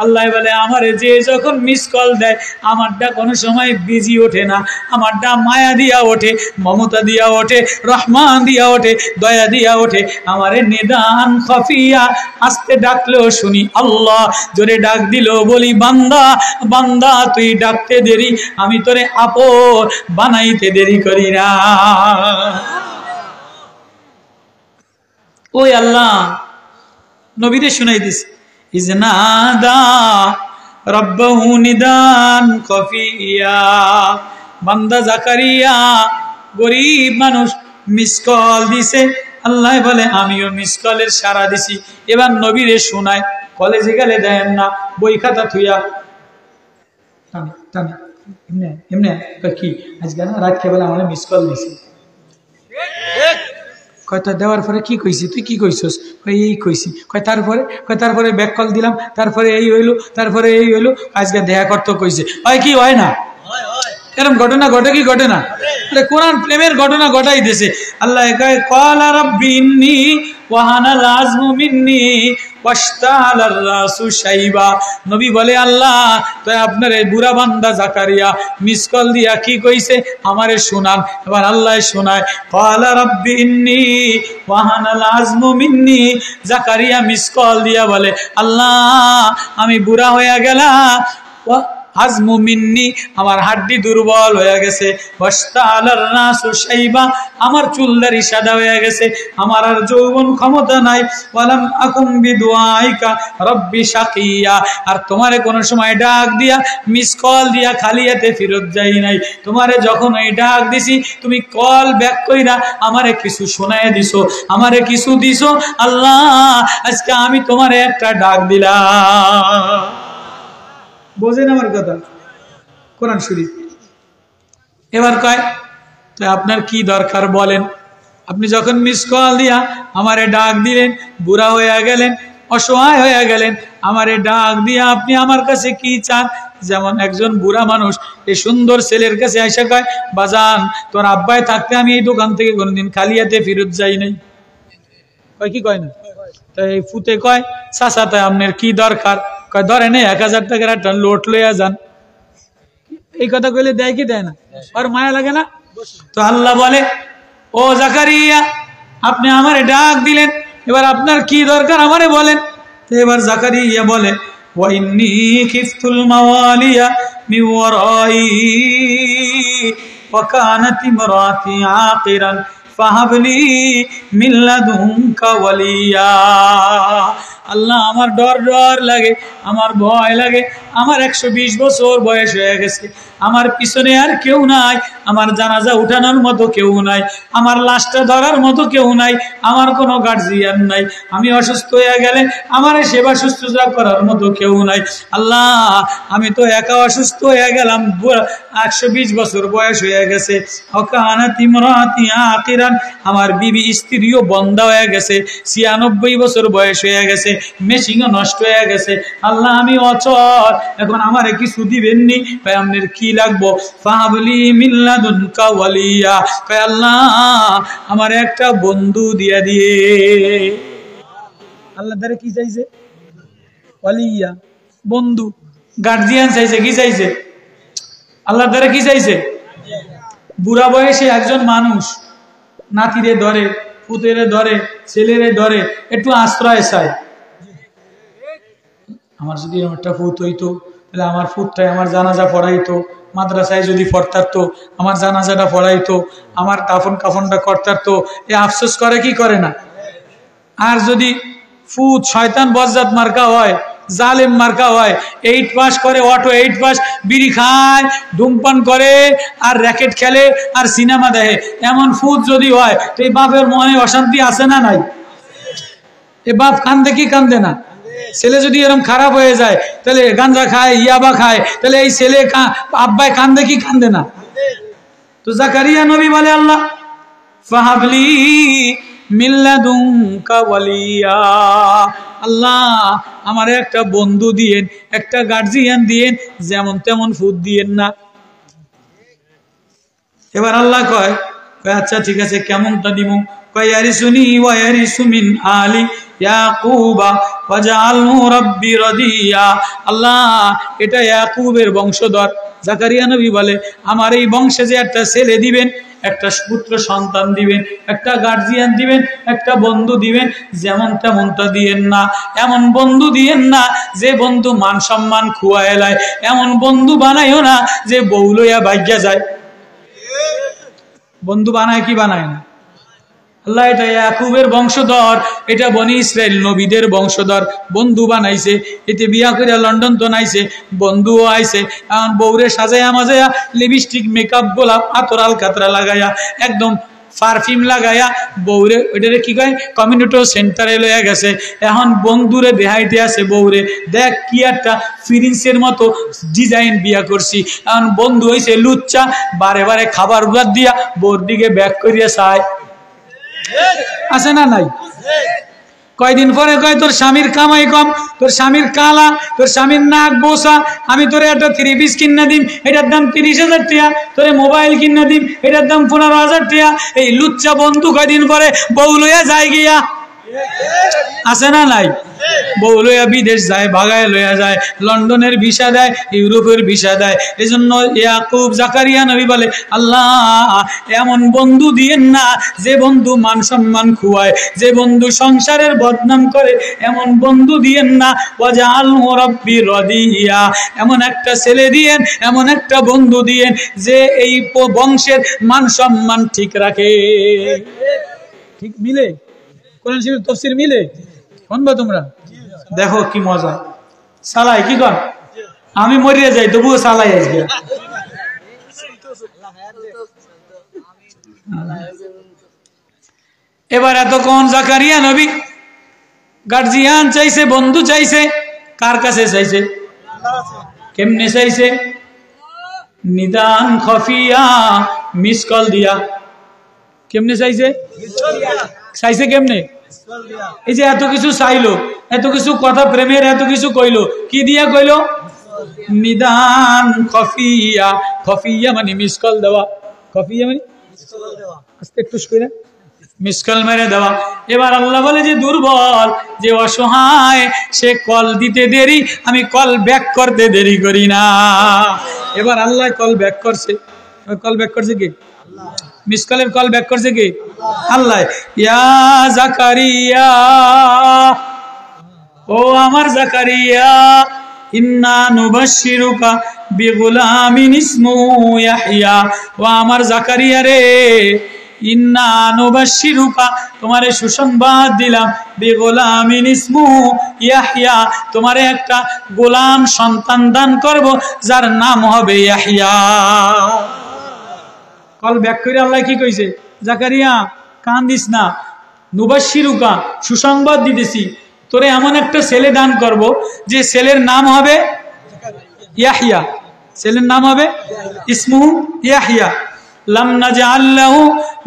আল্লাহ বলে আমারে যে যখন মিস কল দেয়, আমারটা কোনো সময় বিজি ওঠে না, আমারটা মায়া দিয়া ওঠে, মমতা দিয়া ওঠে, রহমান দিয়া ওঠে, দয়া দিয়া ওঠে। আমারে নিদান খফিয়া, আস্তে ডাকলেও শুনি আল্লাহ, জোরে ডাক দিল বলি বান্দা, বান্দা তুই ডাকতে দেরি, আমি তোরে আপন বানাইতে দেরি করি না। ওই আল্লাহ নবীরে শুনাই দিছে, ইজনাদা রব্বাহু নিদান খফিয়া, বান্দা জাকারিয়া গরিব মানুষ মিস কল দিছে। আল্লাহ বলে আমিও মিস কলের সাড়া দিছি। এবার নবীরে শোনায়, কলেজে গেলে দেন না, বই খাতা থুইয়া এমনি কি আজকে না রাত খেবেলা আমার মিস কল দিছি। কয়টা দেওয়ার পরে কি কইছি, তুই কি কইছস? এই কইছি। তারপরে ব্যাক কল দিলাম, তারপরে এই হইলো, তারপরে এই হইলো, আজকে দেখা করতে কইছে। হয় কি হয় না? এরকম ঘটনা ঘটে কি ঘটে না? কোরআন প্রেমের ঘটনা ঘটাই দিয়েছে। আল্লাহ কয় ক্বালা রাব্বি ইন্নী ওয়াহানাল আযমু মিন্নী ওয়াশতাআলার রাসু শাইবা। নবী বলে আল্লাহ তো আপনার এই বুড়া বান্দা জাকারিয়া মিস কল দিয়া কি কইছে আমারে শোনান। এবার আল্লাহ শোনায়, ক্বালা রাব্বি ইন্নী ওয়াহানাল আযমু মিন্নী। জাকারিয়া মিস কল দিয়া বলে আল্লাহ আমি বুড়া হয়ে গেলাম, আজমু মিন্নি, আমার হাড্ডি দুর্বল হয়ে গেছে, ওয়াস্তালার নাসু শাইবা, আমার চুলদারি সাদা হয়ে গেছে, আমার আর যৌবন ক্ষমতা নাই, ওয়ালাম আকুম বিদুআইকা রব্বি শাকিয়া, আর তোমারে কোন সময় ডাক দিয়া মিস কল দিয়া খালি হাতে ফেরত যাই নাই, তোমারে যখন এই ডাক দিছি তুমি কল ব্যাক কইরা আমারে কিছু শোনায় দিছো, আমারে কিছু দিছো। আল্লাহ আজকে আমি তোমারে একটা ডাক দিলাম। বোঝেন আমার কথা? কোরআন শরীফ। এবার কয় তো আপনার কি দরকার বলেন? আপনি যখন মিস কল দিয়া আমারে ডাক দিলেন, বুড়া হয়ে গেলেন, অসহায় হয়ে গেলেন, আমারে ডাক দিয়া আপনি আমার কাছে কি চান? যেমন একজন বুড়া মানুষ এই সুন্দর ছেলের কাছে এসে কয়, বাজান তোর আব্বাই থাকতে আমি এই দোকান থেকে কোনদিন খালি হাতে ফেরত যাই নাই। কয় কি কয় না? তাই এই ফুতে কয়, চাচা তাই আপনার কি দরকার? কয় ধরেন 1000 টাকার একটা লোট লইয়া যান। এই কথা কইলে দেয় কি দেয় না? আর মায়া লাগে না? তো আল্লাহ বলে, ও জাকারিয়া আপনি আমারে ডাক দিলেন, এবার আপনার কি দরকার আমারে বলেন। তো এবার জাকারিয়া বলে, ওয়া ইন্নী খিফতুল মাওয়ালিয়া মিন ওয়ারাই ওয়া কানাত ইমরাতি আকিরান ফাহাবলি মিন লাদুনকা ওয়ালিয়া। আল্লাহ আমার ডর ডর লাগে, আমার ভয় লাগে, আমার 120 বছর বয়স হয়ে গেছে, আমার পিছনে আর কেউ নাই, আমার জানাজা উঠানোর মতো কেউ নাই, আমার লাশটা ধরার মতো কেউ নাই, আমার কোনো গার্জিয়ান নাই, আমি অসুস্থ হয়ে গেলে আমার সেবা শুশ্রূষা করার মতো কেউ নাই। আল্লাহ আমি তো একা অসুস্থ হয়ে গেলাম, 120 বছর বয়স হয়ে গেছে, ওয়াকানাত ইমরাতি আকিরান, আমার বিবি স্ত্রীও বন্ধা হয়ে গেছে, 96 বছর বয়স হয়ে গেছে, মেশিনও নষ্ট হয়ে গেছে। আল্লাহ আমি অচল, এখন আমারে কিছু দিবেননি? ভাই আপনার কি লাগবো? ফাহাবলি মিন লাদুনকা ওয়ালিয়া, কয় আল্লাহ আমার একটা বন্ধু দিয়া দিয়ে। আল্লাহ দ্বারা কি চাইছে? ওয়ালিয়া, বন্ধু, গার্জিয়ান চাইছে। কি চাইছে? আল্লাহ দ্বারা কি চাইছে? বুড়া বয়সে একজন মানুষ নাতিরে ধরে, পুতেরে ধরে, ছেলেরে ধরে, একটু আশ্রয় চায়। আমার যদি একটা ফুত হইতো তাহলে আমার ফুতটাই আমার জানাজা পড়াইতো, মাদ্রাসায় যদি পড়তারতো আমার জানাজাটা পড়াইতো, আমার দাফন কাফনটা করতারতো। এ আফসোস করে কি করে না? আর যদি ফুত শয়তান বজ্জাত মার্কা হয়, জালেম মার্কা হয়, 8 পাস করে, অটো 8 পাস, বিড়ি খায়, ধূমপান করে, আর র্যাকেট খেলে, আর সিনেমা দেখে, এমন ফুত যদি হয় তো এই বাপের মনে অশান্তি আছে না নাই? এ বাপ কান্দে কি কান্দে না? ছেলে যদি এরকম খারাপ হয়ে যায়, তাহলে গাঁজা খায়, ইয়াবা খায়, তাহলে এই ছেলে আব্বাই কান্দে কি কান্দে না? তো জাকারিয়া নবী বলে, আল্লাহ ফাহাবলি মিন লাদুনকা ওয়ালিয়া, আল্লাহ আমারে একটা বন্ধু দিয়েন, একটা গার্জিয়ান দিয়েন, যেমন তেমন ফুট দিয়েন না। এবার আল্লাহ কয় আচ্ছা ঠিক আছে, কেমনটা দিব? কয় ইয়ারিসুনি ওয়া ইয়ারিসু মিন আলি ইয়াকুবা ওয়াজআলহু রাব্বি রাদিয়া। আল্লাহ এটা ইয়াকুবের বংশধর। জাকারিয়া নবী বলে, আমার এই বংশে যে একটা ছেলে দিবেন, একটা পুত্র সন্তান দিবেন, একটা গার্জিয়ান দিবেন, একটা বন্ধু দিবেন, যেমন তেমনটা দিয়েন না। এমন বন্ধু দিয়েন না যে বন্ধু মান সম্মান খুয়া এলায়, এমন বন্ধু বানাইও না যে বউ লইয়া ভাগ্যা যায়। বন্ধু বানায় কি বানায় না? আল্লাহ এটা ইয়াকুবের বংশধর, এটা বনি ইসরাইল নবীদের বংশধর, বন্ধু বানাইছে। এতে বিয়া করে লন্ডন তো নাইছে, বন্ধুও আইছে। এখন বউরে সাজাইয়া মাজাইয়া লিপস্টিক, মেকআপ, গোলাপ, আতরাল কাতরা লাগাইয়া, একদম পারফিউম লাগাইয়া বউরে ওইটারে কি কয় কমিউনিটি সেন্টারে লইয়া গেছে। এখন বন্ধুরে দেখাইতে আছে বউরে, দেখ কি একটা ফিরিন্সের মতো ডিজাইন বিয়া করছি। এখন বন্ধু হইছে লুচ্চা, বারে বারে খাবার গুলার দিয়া বউর দিকে ব্যাক করিয়া চায়। আছে না নাই? কয়দিন পরে কয় তোর স্বামীর কামাই কম, তোর স্বামীর কালা, তোর স্বামীর নাক বোসা, আমি তোরে একটা 3 পিস কিনা দিম, এটার দাম 30,000 টাকা, তোরে মোবাইল কিনা দিম, এটার দাম 15,000 টাকা। এই লুচ্চা বন্ধু কয়দিন পরে বউ লইয়া যায় গিয়া। আছে না নাই? বউ লইয়া বিদেশ যায়, ভাগায় লইয়া যায়, লন্ডনের ভিসা দেয়, ইউরোপের ভিসা দেয়। এজন্য ইয়াকুব জাকারিয়া নবী বলে, আল্লাহ এমন বন্ধু দিয়েন না যে বন্ধু মান সম্মান খুয়ায়, যে বন্ধু সংসারের বদনাম করে, এমন বন্ধু দিয়েন না। ওয়াজআলহু রাব্বি রাদিয়া, এমন একটা ছেলে দিয়েন, এমন একটা বন্ধু দিয়েন যে এই বংশের মান সম্মান ঠিক রাখে। ঠিক মিলে? কোরআন শরীফের তাফসীর মিলে? শুনবা তোমরা? দেখো কি মজা। সালাই কি কর, আমি মরিয়া যাই তবুও সালাই আসবে। এবার এতক্ষণ জাকারিয়া নবী গার্জিয়ান চাইছে, বন্ধু চাইছে, কার কাছে চাইছে? কেমনে চাইছে? নিদান খফিয়া, মিস কল দিয়া। কেমনে চাইছে? চাইছে কেমনে? এই যে এত কিছু চাইলো, এত কিছু কথা প্রেমের এত কিছু কইলো, কি দিয়া কইলো? নিদান খফিয়া। খফিয়া মানে মিস কল দেওয়া। খফিয়া মানে আস্তে একটু কইরা মিস কল মেরে দেওয়া। এবার আল্লাহ বলে যে দুর্বল, যে অসহায়, সে কল দিতে দেরি, আমি কল ব্যাক করতে দেরি করি না। এবার আল্লাহ কল ব্যাক করছে। কল ব্যাক করছে কি? মিস কলের কল ব্যাক করছে কি? আল্লাহ। ইয়া জাকারিয়া, ও আমার জাকারিয়া, ইন্না নুবাশশিরুকা বিগুলামিন ইসমুহু ইয়াহইয়া। ও আমার জাকারিয়া রে, ইন্না নুবাশশিরুকা, তোমারে সুসংবাদ দিলাম, বিগুলামিন ইসমুহু ইয়াহইয়া, তোমারে একটা গোলাম সন্তান দান করব যার নাম হবে ইয়াহইয়া। কল ব্যাক করে আল্লাহ কি কইছে? জাকারিয়া কান্দিস না, নুবাশশিরুকা, সুসংবাদ দিতেছি, তোরে এমন একটা ছেলে দান করব যে ছেলের নাম হবে ইয়াহইয়া। ছেলের নাম হবে ইসমুহু ইয়াহইয়া। লাম নাজআল লাহু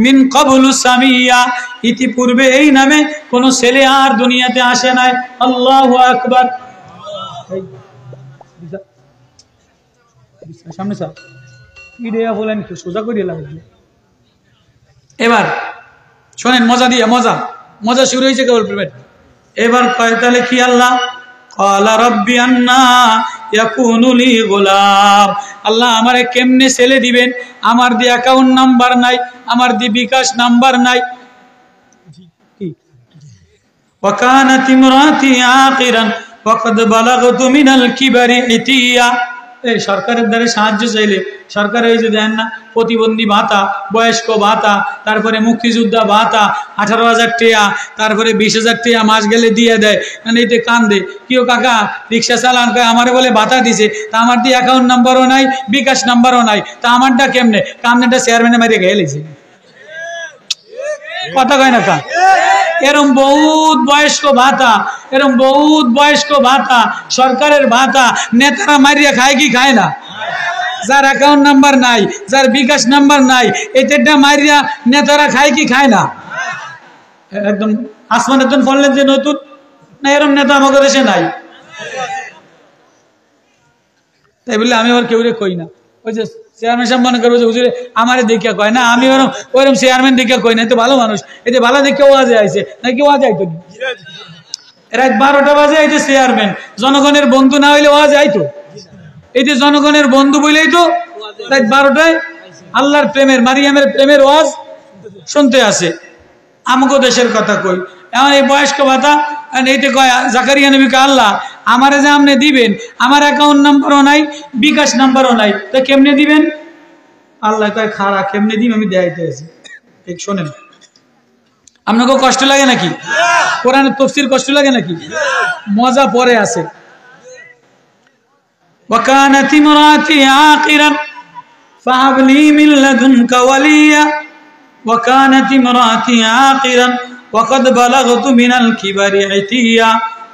মিন ক্বাবলু সামিয়া, ইতিপূর্বে এই নামে কোন ছেলে আর দুনিয়াতে আসে নাই। আল্লাহু আকবার। সামনে স্যার ইডিয়া বলেন কি সোজা করিয়ে লাগবে। এবার শোনেন, মজা দিয়া, মজা মজা শুরু হয়েছে কেবল প্রেমের। এবার কয় তাহলে কি? আল্লাহ ক্বালা রাব্বি আন্না ইয়াকুনু লি গোলাম, আল্লাহ আমারে কেমনে ছেলে দিবেন? আমার দি অ্যাকাউন্ট নাম্বার নাই, আমার দি বিকাশ নাম্বার নাই। ওয়া কানাত ইমরাতি আকিরান ওয়া কদ বালাগতু মিনাল কিবারি ইতিয়া। এই সরকারের দ্বারা সাহায্য চাইলে সরকার এই যে দেন না প্রতিবন্ধী ভাতা, বয়স্ক ভাতা, তারপরে মুক্তিযোদ্ধা ভাতা 18,000 টাকা, তারপরে 20,000 টাকা মাস গেলে দিয়ে দেয়। এইতে কান্দে, কেউ কাকা রিক্সা চালান, আমারে বলে ভাতা দিছে, তা আমার দিয়ে অ্যাকাউন্ট নাম্বারও নাই, বিকাশ নাম্বারও নাই, তা আমারটা কেমনে? কামনেটা চেয়ারম্যানে মারিয়ে গেলেছে। কথা কয় না কা? এরম বহুত বয়স্ক ভাতা, এরম বহুত বয়স্ক ভাতা, সরকারের ভাতা নেতারা মারিয়া খায় কি খায় না? যার অ্যাকাউন্ট নাম্বার নাই, যার বিকাশ নাম্বার নাই, এতেটা মারিয়া নেতারা খায় কি খায় না? একদম আসমানের জন্য ফললেন যে নতুন না, এরম নেতা আমাদের দেশে নাই। তাই বললে আমি আবার কেউ কই না। ওই যে চেয়ারম্যান সাহেব মনে করবো যে হুজুরে আমারে দেখিয়া কয় না, আমি ওরকম চেয়ারম্যান দেখিয়া কই না, তো ভালো মানুষ, এই যে ভালো দেখে ওয়াজে আইছে নাকি? ওয়াজে আইতো রাত 12টা বাজে, এই যে চেয়ারম্যান জনগণের বন্ধু না হইলে ওয়াজে আইতো? এই যে জনগণের বন্ধু বলেই তো রাত 12টায় আল্লাহর প্রেমের, মারিয়ামের প্রেমের ওয়াজ শুনতে আসে। আমাকে দেশের কথা কই, এমন এই বয়স্ক ভাতা এইতে কয় জাকারিয়া নবীকে, আল্লাহ আমারে যে আপনি দিবেন, আমার অ্যাকাউন্ট নাম্বারও নাই, বিকাশ নাম্বারও নাই, তো কেমনে দিবেন? আল্লাহ কয় খাড়া, কেমনে দিন আমি দেখাইতে আছি। ঠিক শোনেন, আপনাকে কষ্ট লাগে নাকি? কোরআনের তাফসীর কষ্ট লাগে নাকি? মজা পরে আছে। وكانت امرأتي عاقرا فهب لي من لدنك وليا وكانت امرأتي عاقرا وقد بلغت من الكبر عتيا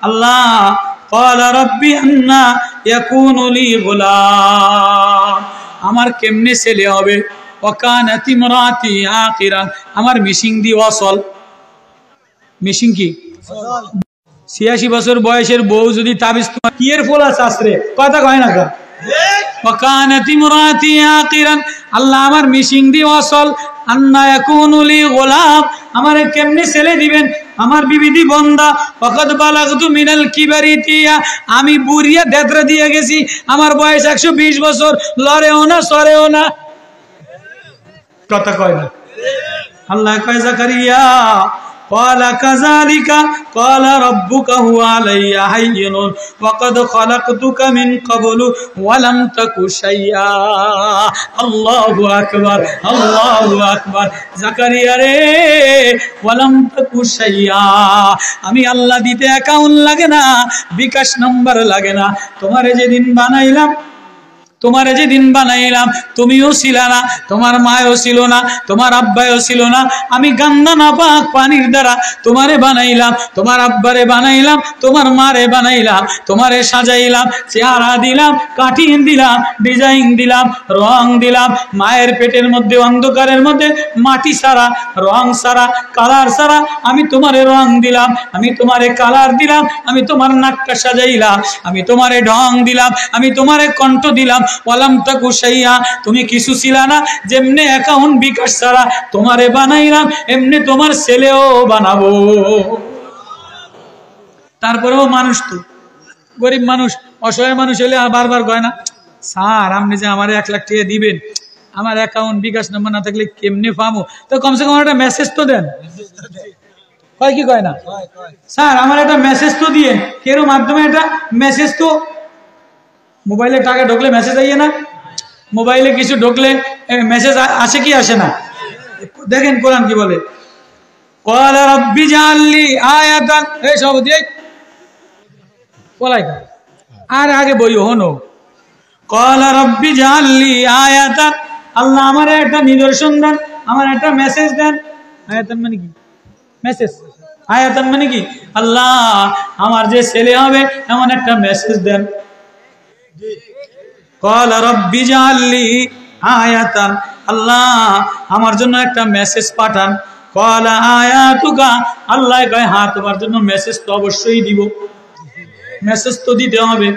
الله قال ربي أنى يكون لي غلام আমার কেমনে ছেলে হবে? وكانت امرأتي عاقرا, আমার মিশিং দি ওয়াসল। মিশিং কি? 86 বছর বয়সের বউ যদি তাবিজ তোমার কিয়ের ফল আছে আসরে, কথা কয় না কা? وكانت امرأتي عاقرا, আল্লাহ আমার মিশিং দি ওয়াসল। আন্না ইয়াকুনু লি গোলাম, আমারে কেমনে ছেলে দিবেন? আমার বিবিধি বন্দা ওয়াকাদ বালাগতু মিনাল কিবারি ইতিয়া, আমি বুড়িয়া দেদরা দিয়ে গেছি, আমার বয়স 120 বছর, লড়েও না সরেও না, কথা কয় না। আল্লাহ কয় জাকারিয়া ক্বালা কাযালিকা ক্বালা রাব্বুকা হুয়া আলাইয়া হাইয়্যুন ওয়া ক্বাদ খালাকতুকা মিন ক্বাবলু ওয়া লাম তাকু শাইয়্যা। আল্লাহু আকবার, আল্লাহু আকবার। জাকারিয়া রে, ওয়া লাম তাকু শাইয়্যা, আমি আল্লাহ দিতে অ্যাকাউন্ট লাগে না, বিকাশ নাম্বার লাগে না। তোমারে যেদিন বানাইলাম, তোমারে যেদিন বানাইলাম তুমিও ছিল না, তোমার মায়ও ছিল না, তোমার আব্বাও ছিল না। আমি গান্দা না পাক পানির দ্বারা তোমারে বানাইলাম, তোমার আব্বারে বানাইলাম, তোমার মারে বানাইলাম, তোমারে সাজাইলাম, চেহারা দিলাম, কাটিং দিলাম, ডিজাইন দিলাম, রং দিলাম। মায়ের পেটের মধ্যে অন্ধকারের মধ্যে মাটি সারা, রং সারা, কালার সারা আমি তোমারে রং দিলাম, আমি তোমারে কালার দিলাম, আমি তোমার নাকটা সাজাইলাম, আমি তোমারে ঢং দিলাম, আমি তোমারে কণ্ঠ দিলাম। ওয়ালাম তাকু শাইয়্যা, তুমি কিছু ছিল না। যেমনে অ্যাকাউন্ট বিকাশ ছাড়া তোমারে বানাইলাম, এমনি তোমার ছেলেও বানাবো। তারপরেও মানুষ তো গরিব মানুষ, অসহায় মানুষ হলে বারবার কয় না, স্যার আপনি যে আমার 1 লাখ টাকা দিবেন, আমার অ্যাকাউন্ট বিকাশ নাম্বার না থাকলে কেমনে পাবো? তো কমসে কম একটা মেসেজ তো দেন। কয় কি কয় না? স্যার আমার একটা মেসেজ তো দিয়ে, কেরো মাধ্যমে একটা মেসেজ তো, মোবাইলে টাকা ঢুকলে মেসেজ আইয়ে না, মোবাইলে কিছু ঢুকলে মেসেজ আসে কি আসে না? দেখেন কোরআন কি বলে, ক্বালা রাব্বি জাআললি আয়াতান, এই সব দিয়ে পলাইকা আর আগে বই হনো, ক্বালা রাব্বি জাআললি আয়াতান, আল্লাহ আমারে একটা নিদর্শন দেন, আমার একটা মেসেজ দেন। আয়াতান মানে কি? মেসেজ। আয়াতান মানে কি? আল্লাহ আমার যে ছেলে হবে এমন একটা মেসেজ দেন। ক্বালা রাব্বি জাআললি আয়াতান, আল্লাহ আমার জন্য একটা মেসেজ পাঠান। ক্বালা আয়াতুকা, আল্লাহ কয় হ্যাঁ তোমার জন্য মেসেজ তো অবশ্যই দিব, মেসেজ তো দিতে হবে।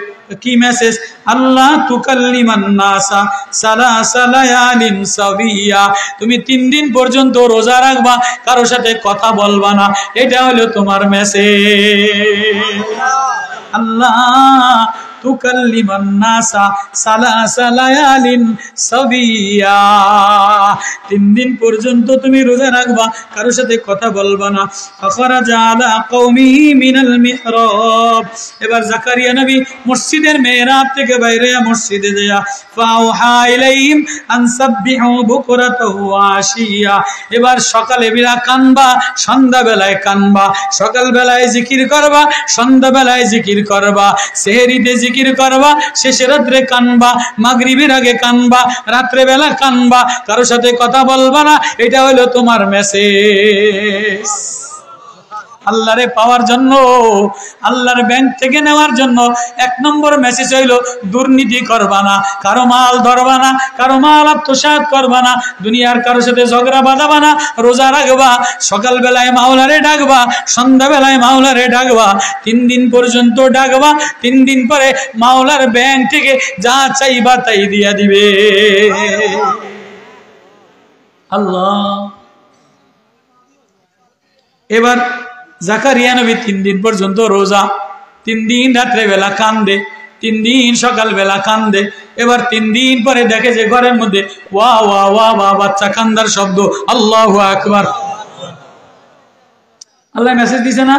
কি মেসেজ? আল্লাহ তুকাল্লিমান নাসা সালাসা লায়ালিন সাবিয়া, তুমি 3 দিন পর্যন্ত রোজা রাখবা, কারোর সাথে কথা বলবা না, এটা হলো তোমার মেসেজ। আল্লাহ তুকাল্লিমান নাসা সালাসা লায়ালিন সাবিয়া, 3 দিন পর্যন্ত তুমি রোজা রাখবা, কারোর সাথে কথা বলবা না। ফাখরাজা আলা কওমিহি মিনাল মিহরাব, এবার জাকারিয়া নবী মসজিদের মেহরাব থেকে বাইরে মসজিদে যায়, ফাওহা ইলাইহিম আন সাব্বিহু বুকরাতাও ওয়া আশিয়া, এবার সকালে বেলা কানবা, সন্ধ্যা বেলায় কানবা, সকাল বেলায় জিকির করবা, সন্ধ্যা বেলায় জিকির করবা, সেহরিতে জিকির করবা, শেষে রাত্রে কানবা, মাগরিবের আগে কানবা, রাত্রে বেলা কানবা, কারোর সাথে কথা বলবা না, এটা হলো তোমার মেসেজ। আল্লাহরে পাওয়ার জন্য, আল্লাহর ব্যাংক থেকে নেওয়ার জন্য 1 নম্বর মেসেজ হইল দুর্নীতি করবা না, কারো মাল ধরবা না, কারো মাল আত্মসাৎ করবা না, দুনিয়ার কারোর সাথে ঝগড়া বাঁধাবা না, রোজা রাখবা, সকাল বেলায় মাওলারে ডাকবা, সন্ধ্যা বেলায় মাওলারে ডাকবা, 3 দিন পর্যন্ত ডাকবা, 3 দিন পরে মাওলার ব্যাংক থেকে যা চাইবা তাই দিয়া দিবে। আল্লাহ। এবার জাকারিয়া নবী 3 দিন পর্যন্ত রোজা, 3 দিন রাত্রে বেলা কান্দে, 3 দিন সকাল বেলা কান্দে। এবার 3 দিন পরে দেখে যে ঘরের মধ্যে ওয়া ওয়া ওয়া ওয়া বাচ্চা কান্দার শব্দ, আল্লাহু আকবার। আল্লাহ মেসেজ দিছে না,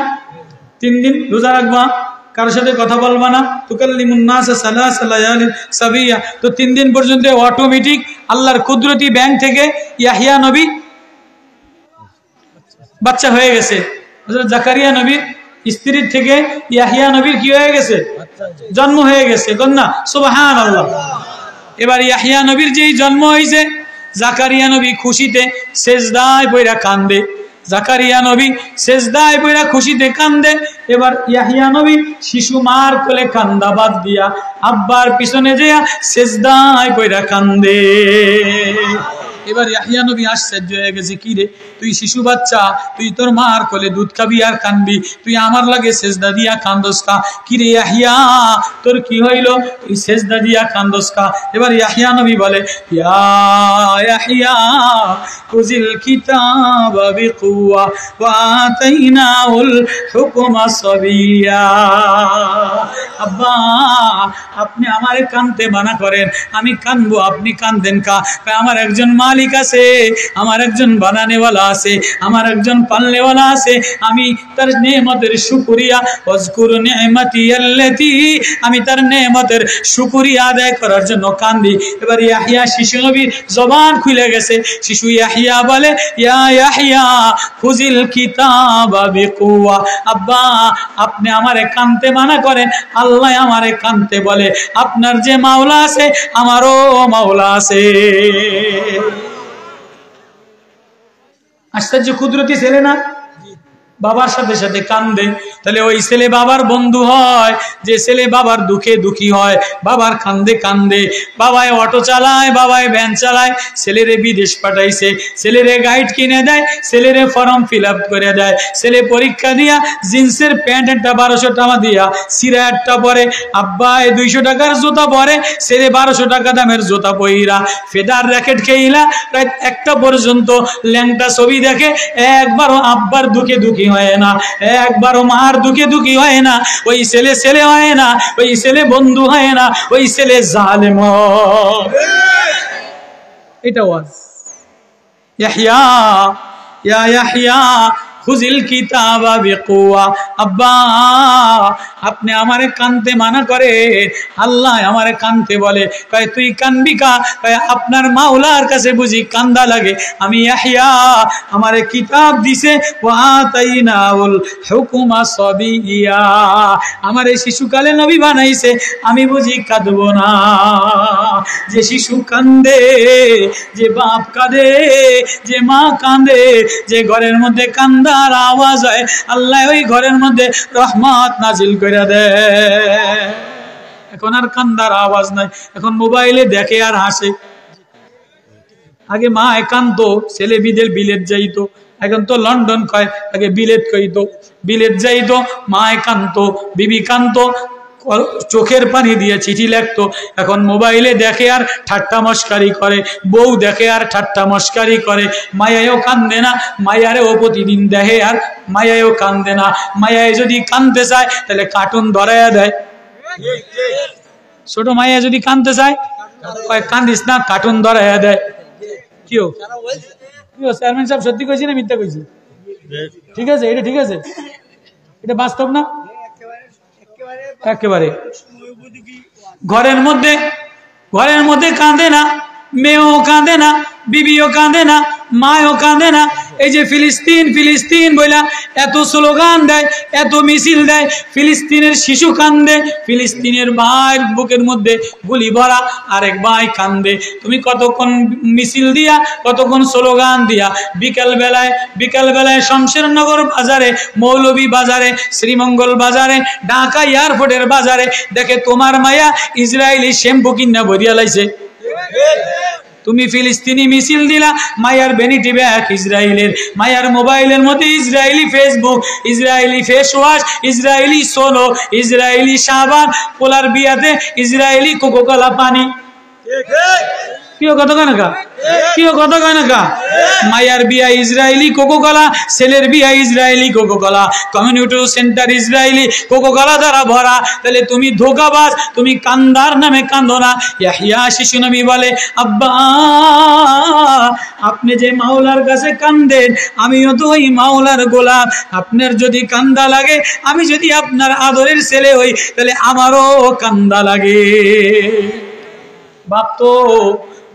3 দিন রোজা রাখবা, কারোর সাথে কথা বলবা না, তুকাল্লিমুন নাস সালাসা লায়ালিন সাবিয়া। তো 3 দিন পর্যন্ত অটোমেটিক আল্লাহর কুদরতি ব্যাংক থেকে ইয়াহইয়া নবী বাচ্চা হয়ে গেছে। হযরত জাকারিয়া নবীর স্ত্রীর থেকে ইয়াহইয়া নবীর কি হয়ে গেছে? জন্ম হয়ে গেছে। কন্যা, সুবহানাল্লাহ। এবার ইয়াহইয়া নবীর যেই জন্ম হয়েছে, জাকারিয়া নবী খুশিতে সেজদায় পড়া কান্দে, জাকারিয়া নবী সেজদায় পড়া খুশিতে কান্দে। এবার ইয়াহইয়া নবী শিশু মার কোলে কান্দা বাদ দিয়া আব্বার পিছনে যেয়া সেজদায় পড়া কান্দে। এবার ইয়াহিয়া নবী আশ্চর্য হয়ে গেছে, কি রে তুই শিশু বাচ্চা, তুই তোর মার কোলে দুধ খাবি আর কানবি, তুই আমার লাগে সেজদা দিয়া কান্দোস কা? কি রে ইয়াহিয়া তোর কি হইল, তুই সেজদা দিয়া কান্দোস কা? এবার ইয়াহিয়া নবী বলে, ইয়া ইয়াহিয়া খুযিল কিতাবা বিকুওয়া ওয়া আতাইনাহুল হুকমা সাবিয়্যা। আব্বা আপনি আমারে কানতে মানা করেন, আমি কানবো, আপনি কান্দেন কা? আমার একজন মালিক আছে, আমার একজন বানানেওয়ালা আছে, আমার একজন পালনেওয়ালা আছে, আমি তার নেমতের শুকরিয়া, ওয়াজকুরু নি'মাতি আল্লাতী, আমি তার নেমতের শুকরিয়া আদায় করার জন্য কান্দি। এবার ইয়াহিয়া শিশু নবীর জবান খুলে গেছে, শিশু ইয়াহিয়া বলে, ইয়া ইয়াহিয়া খুযিল কিতাবা বিকুওয়া। আব্বা আপনি আমারে কানতে মানা করেন, আল্লাহ আমারে কানতে বলে। আপনার যে মাওলা আছে আমারও মাওলা আছে। আশ্চর্য কুদরতি ছেলে না, বাবার সাথে সাথে কান্দে। তাহলে ওই ছেলে বাবার বন্ধু হয়, যে ছেলে বাবার দুঃখে দুঃখী হয়, বাবার কান্দে কান্দে। বাবায় অটো চালায়, বাবায় ভ্যান চালায়, ছেলেরে বিদেশ পাঠাইছে, ছেলেরে গাইড কিনে দেয়, ছেলেরে ফর্ম ফিল আপ করে দেয়, ছেলে পরীক্ষা দিয়া জিন্সের প্যান্ট একটা 1200 টাকা দিয়া সিরা একটা পরে, আব্বায় 200 টাকার জুতা পরে, ছেলে 1200 টাকা দামের জুতা পইরা ফেদার র্যাকেট খেইলা রাত 1টা পর্যন্ত ল্যাংটা ছবি দেখে। একবারও আব্বার দুঃখে দুঃখী হয় না, একবারও মার দুঃখে দুঃখী হয় না। ওই ছেলে ছেলে হয় না, ওই ছেলে বন্ধু হয় না, ওই ছেলে জালেম। এটা ওয়াজ। ইয়াহিয়া ইয়া ইয়াহিয়া খুযিল কিতাবা বিকুওয়া। আব্বা আপনি আমারে কানতে মানা করে, আল্লাহ আমারে কানতে বলে। কয় তুই কানবি কা? কয় আপনার মাওলার কাছে বুঝি কান্দা লাগে। আমি ইয়াহিয়া আমারে কিতাব দিছে, ওয়া আতাইনাহুল হুকমা সাবিয়্যা, আমারে শিশুকালে নবী বানাইছে, আমি বুঝি কাঁদব না? যে শিশু কান্দে, যে বাপ কাঁদে, যে মা কাঁদে, যে ঘরের মধ্যে কান্দা আর আওয়াজ হয়, আল্লাহ ওই ঘরের মধ্যে রহমত নাজিল করে দেয়। এখন আর কান্দার আওয়াজ নাই, এখন মোবাইলে দেখে আর হাসে। আগে মা একান্ত, ছেলে বিলেত যাইতো, এখন তো লন্ডন কয়, আগে বিলেত কইতো, বিলেত যাইতো, মা একান্ত, বিবি কান্ত, চোখের পানি দিয়ে চিঠি লিখতো। এখন মোবাইলে দেখে আর ঠাট্টা মস্কারি করে, বউ দেখে আর ঠাট্টা মস্কারি করে। মায়ায়ও কান্দে না, মায়ারেও প্রতিদিন দেখে আর মায়ায়ও কান্দে না। মায়ায় যদি কান্দতে চায় তাহলে কার্টুন ধরাইয়া দেয়। ছোট মায়া যদি কান্দতে চায়, কয় কান্দিস না, কার্টুন ধরাইয়া দেয়। কিও চেয়ারম্যান সাহেব সত্যি কইছি না মিথ্যা কইছি? ঠিক আছে, এটা ঠিক আছে, এটা বাস্তব না? একেবারে ঘরের মধ্যে কাঁদে না, মেয়েও কাঁদে না, বিবিও কাঁদে না, মাও কাঁদে না। এই যে ফিলিস্তিন ফিলিস্তিন বইলা এত স্লোগান দেয়, এত মিছিল দেয়, ফিলিস্তিনের শিশু কান্দে, ফিলিস্তিনের ভাইয়ের বুকের মধ্যে গুলি ভরা, আরেক ভাই কান্দে। তুমি কতক্ষণ মিছিল দিয়া, কতক্ষণ স্লোগান দিয়া, বিকাল বেলায় শমশেরনগর বাজারে, মৌলভী বাজারে, শ্রীমঙ্গল বাজারে, ঢাকা এয়ারপোর্টের বাজারে দেখে তোমার মায়া ইসরায়েলি শ্যাম্পু কিনা ভরিয়া লাইছে। তুমি ফিলিস্তিনি মিছিল দিলা, মায়ার ভ্যানিটি ব্যাগ ইসরায়েলের, মায়ার মোবাইলের মধ্যে Israeli Facebook, Israeli face wash, Israeli solo, Israeli সাবান, পোলার বিয়াতে ইসরায়েলি কোকোকোলা পানি। কিও কত কানকা, কিও কত কানকা। মায়ার বিয়া ইসরায়েলি কোকোকোলা, ছেলের বিয়া Israeli Coca Cola, community centre Israeli Coca Cola দ্বারা ভরা। তাহলে তুমি ধোকাবাজ, তুমি কান্দার নামে কান্দো না। ইয়াহিয়া শিশু নবী বলে, আব্বা আপনি যে মাওলার কাছে কান্দেন, আমিও তো ওই মাওলার গোলাম। আপনার যদি কান্দা লাগে, আমি যদি আপনার আদরের ছেলে হই, তাহলে আমারও কান্দা লাগে। বাপ তো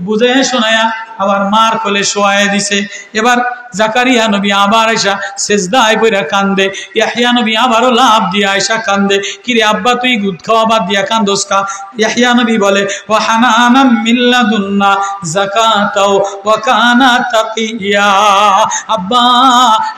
বুঝে শোনায়া আবার মার কোলে শোয়ায় দিছে। এবার জাকারিয়া নবী আবার আয়সা সেজদায় পড়ে কান্দে, ইয়াহিয়া নবী আবারও লাভ দিয়ে আয়সা কান্দে। কিরে আব্বা তুই দুধ খাওয়া বাদ দিয়া কান্দোস কা? ইয়াহিয়া নবী বলে, ওয়া হানানাম মিন লাদুন্না যাকাতাও ওয়া কানা তাকিয়া। আব্বা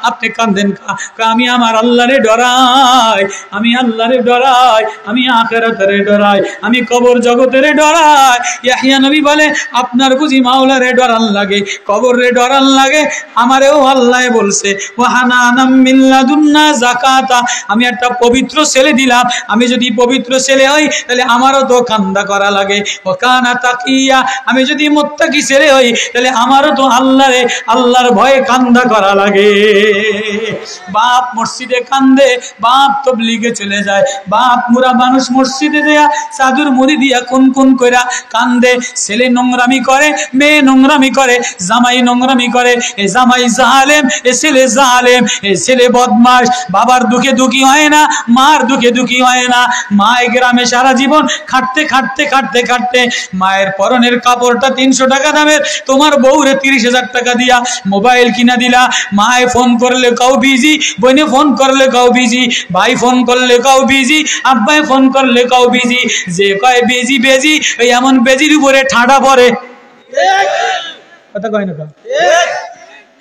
আপনি কান্দেন কা? আমি আমার আল্লাহরে ডরাই, আমি আল্লাহরে ডরাই, আমি আখিরাতেরে ডরাই, আমি কবর জগতেরে ডরাই। ইয়াহিয়া নবী বলে, আপনার বুঝি মাওলারে ডরাই ডরান লাগে, কবরে ডরান লাগে। আমারেও আল্লাহ বলছে ওয়াহানানাম মিন লাদুন্না যাকাতা, আমি একটা পবিত্র ছেলে দিলাম, আমি যদি পবিত্র ছেলে হই তাহলে আমারও তো কান্দা করা লাগে। ওয়া কানা তাকিয়া, আমি যদি মুত্তাকি ছেলে হই তাহলে আমারও তো আল্লাহর ভয়ে কান্দা করা লাগে। বাপ মসজিদে কান্দে, বাপ তবলিগে চলে যায়, বাপ মুরা মানুষ মসজিদে দেয়া চাদর মুড়ি দিয়া কোন কোন কইরা কান্দে। ছেলে নোংরামি করে, মেয়ে নোংরামি করে, জামাই নোংরামি করে, এ জামাই জালেম, এ ছেলে জালেম, এ ছেলে বদমাশ। বাবার দুঃখে দুঃখী হয় না, মার দুঃখে দুঃখী হয় না। মায়ের গ্রামে সারা জীবন খাটতে খাটতে খাটতে খাটতে মায়ের পরনের কাপড়টা 300 টাকা দামের, তোমার বউরে 30,000 টাকা দিয়া মোবাইল কিনা দিলা। মায়ে ফোন করলে কাউ বিজি, বোনে ফোন করলে কাউ বিজি, ভাই ফোন করলে কাউ বিজি, আব্বাই ফোন করলে কাউ বিজি। যে কয় বেজি বেজি, ওই এমন বেজির উপরে ঠাডা পড়ে। কথা কয় না?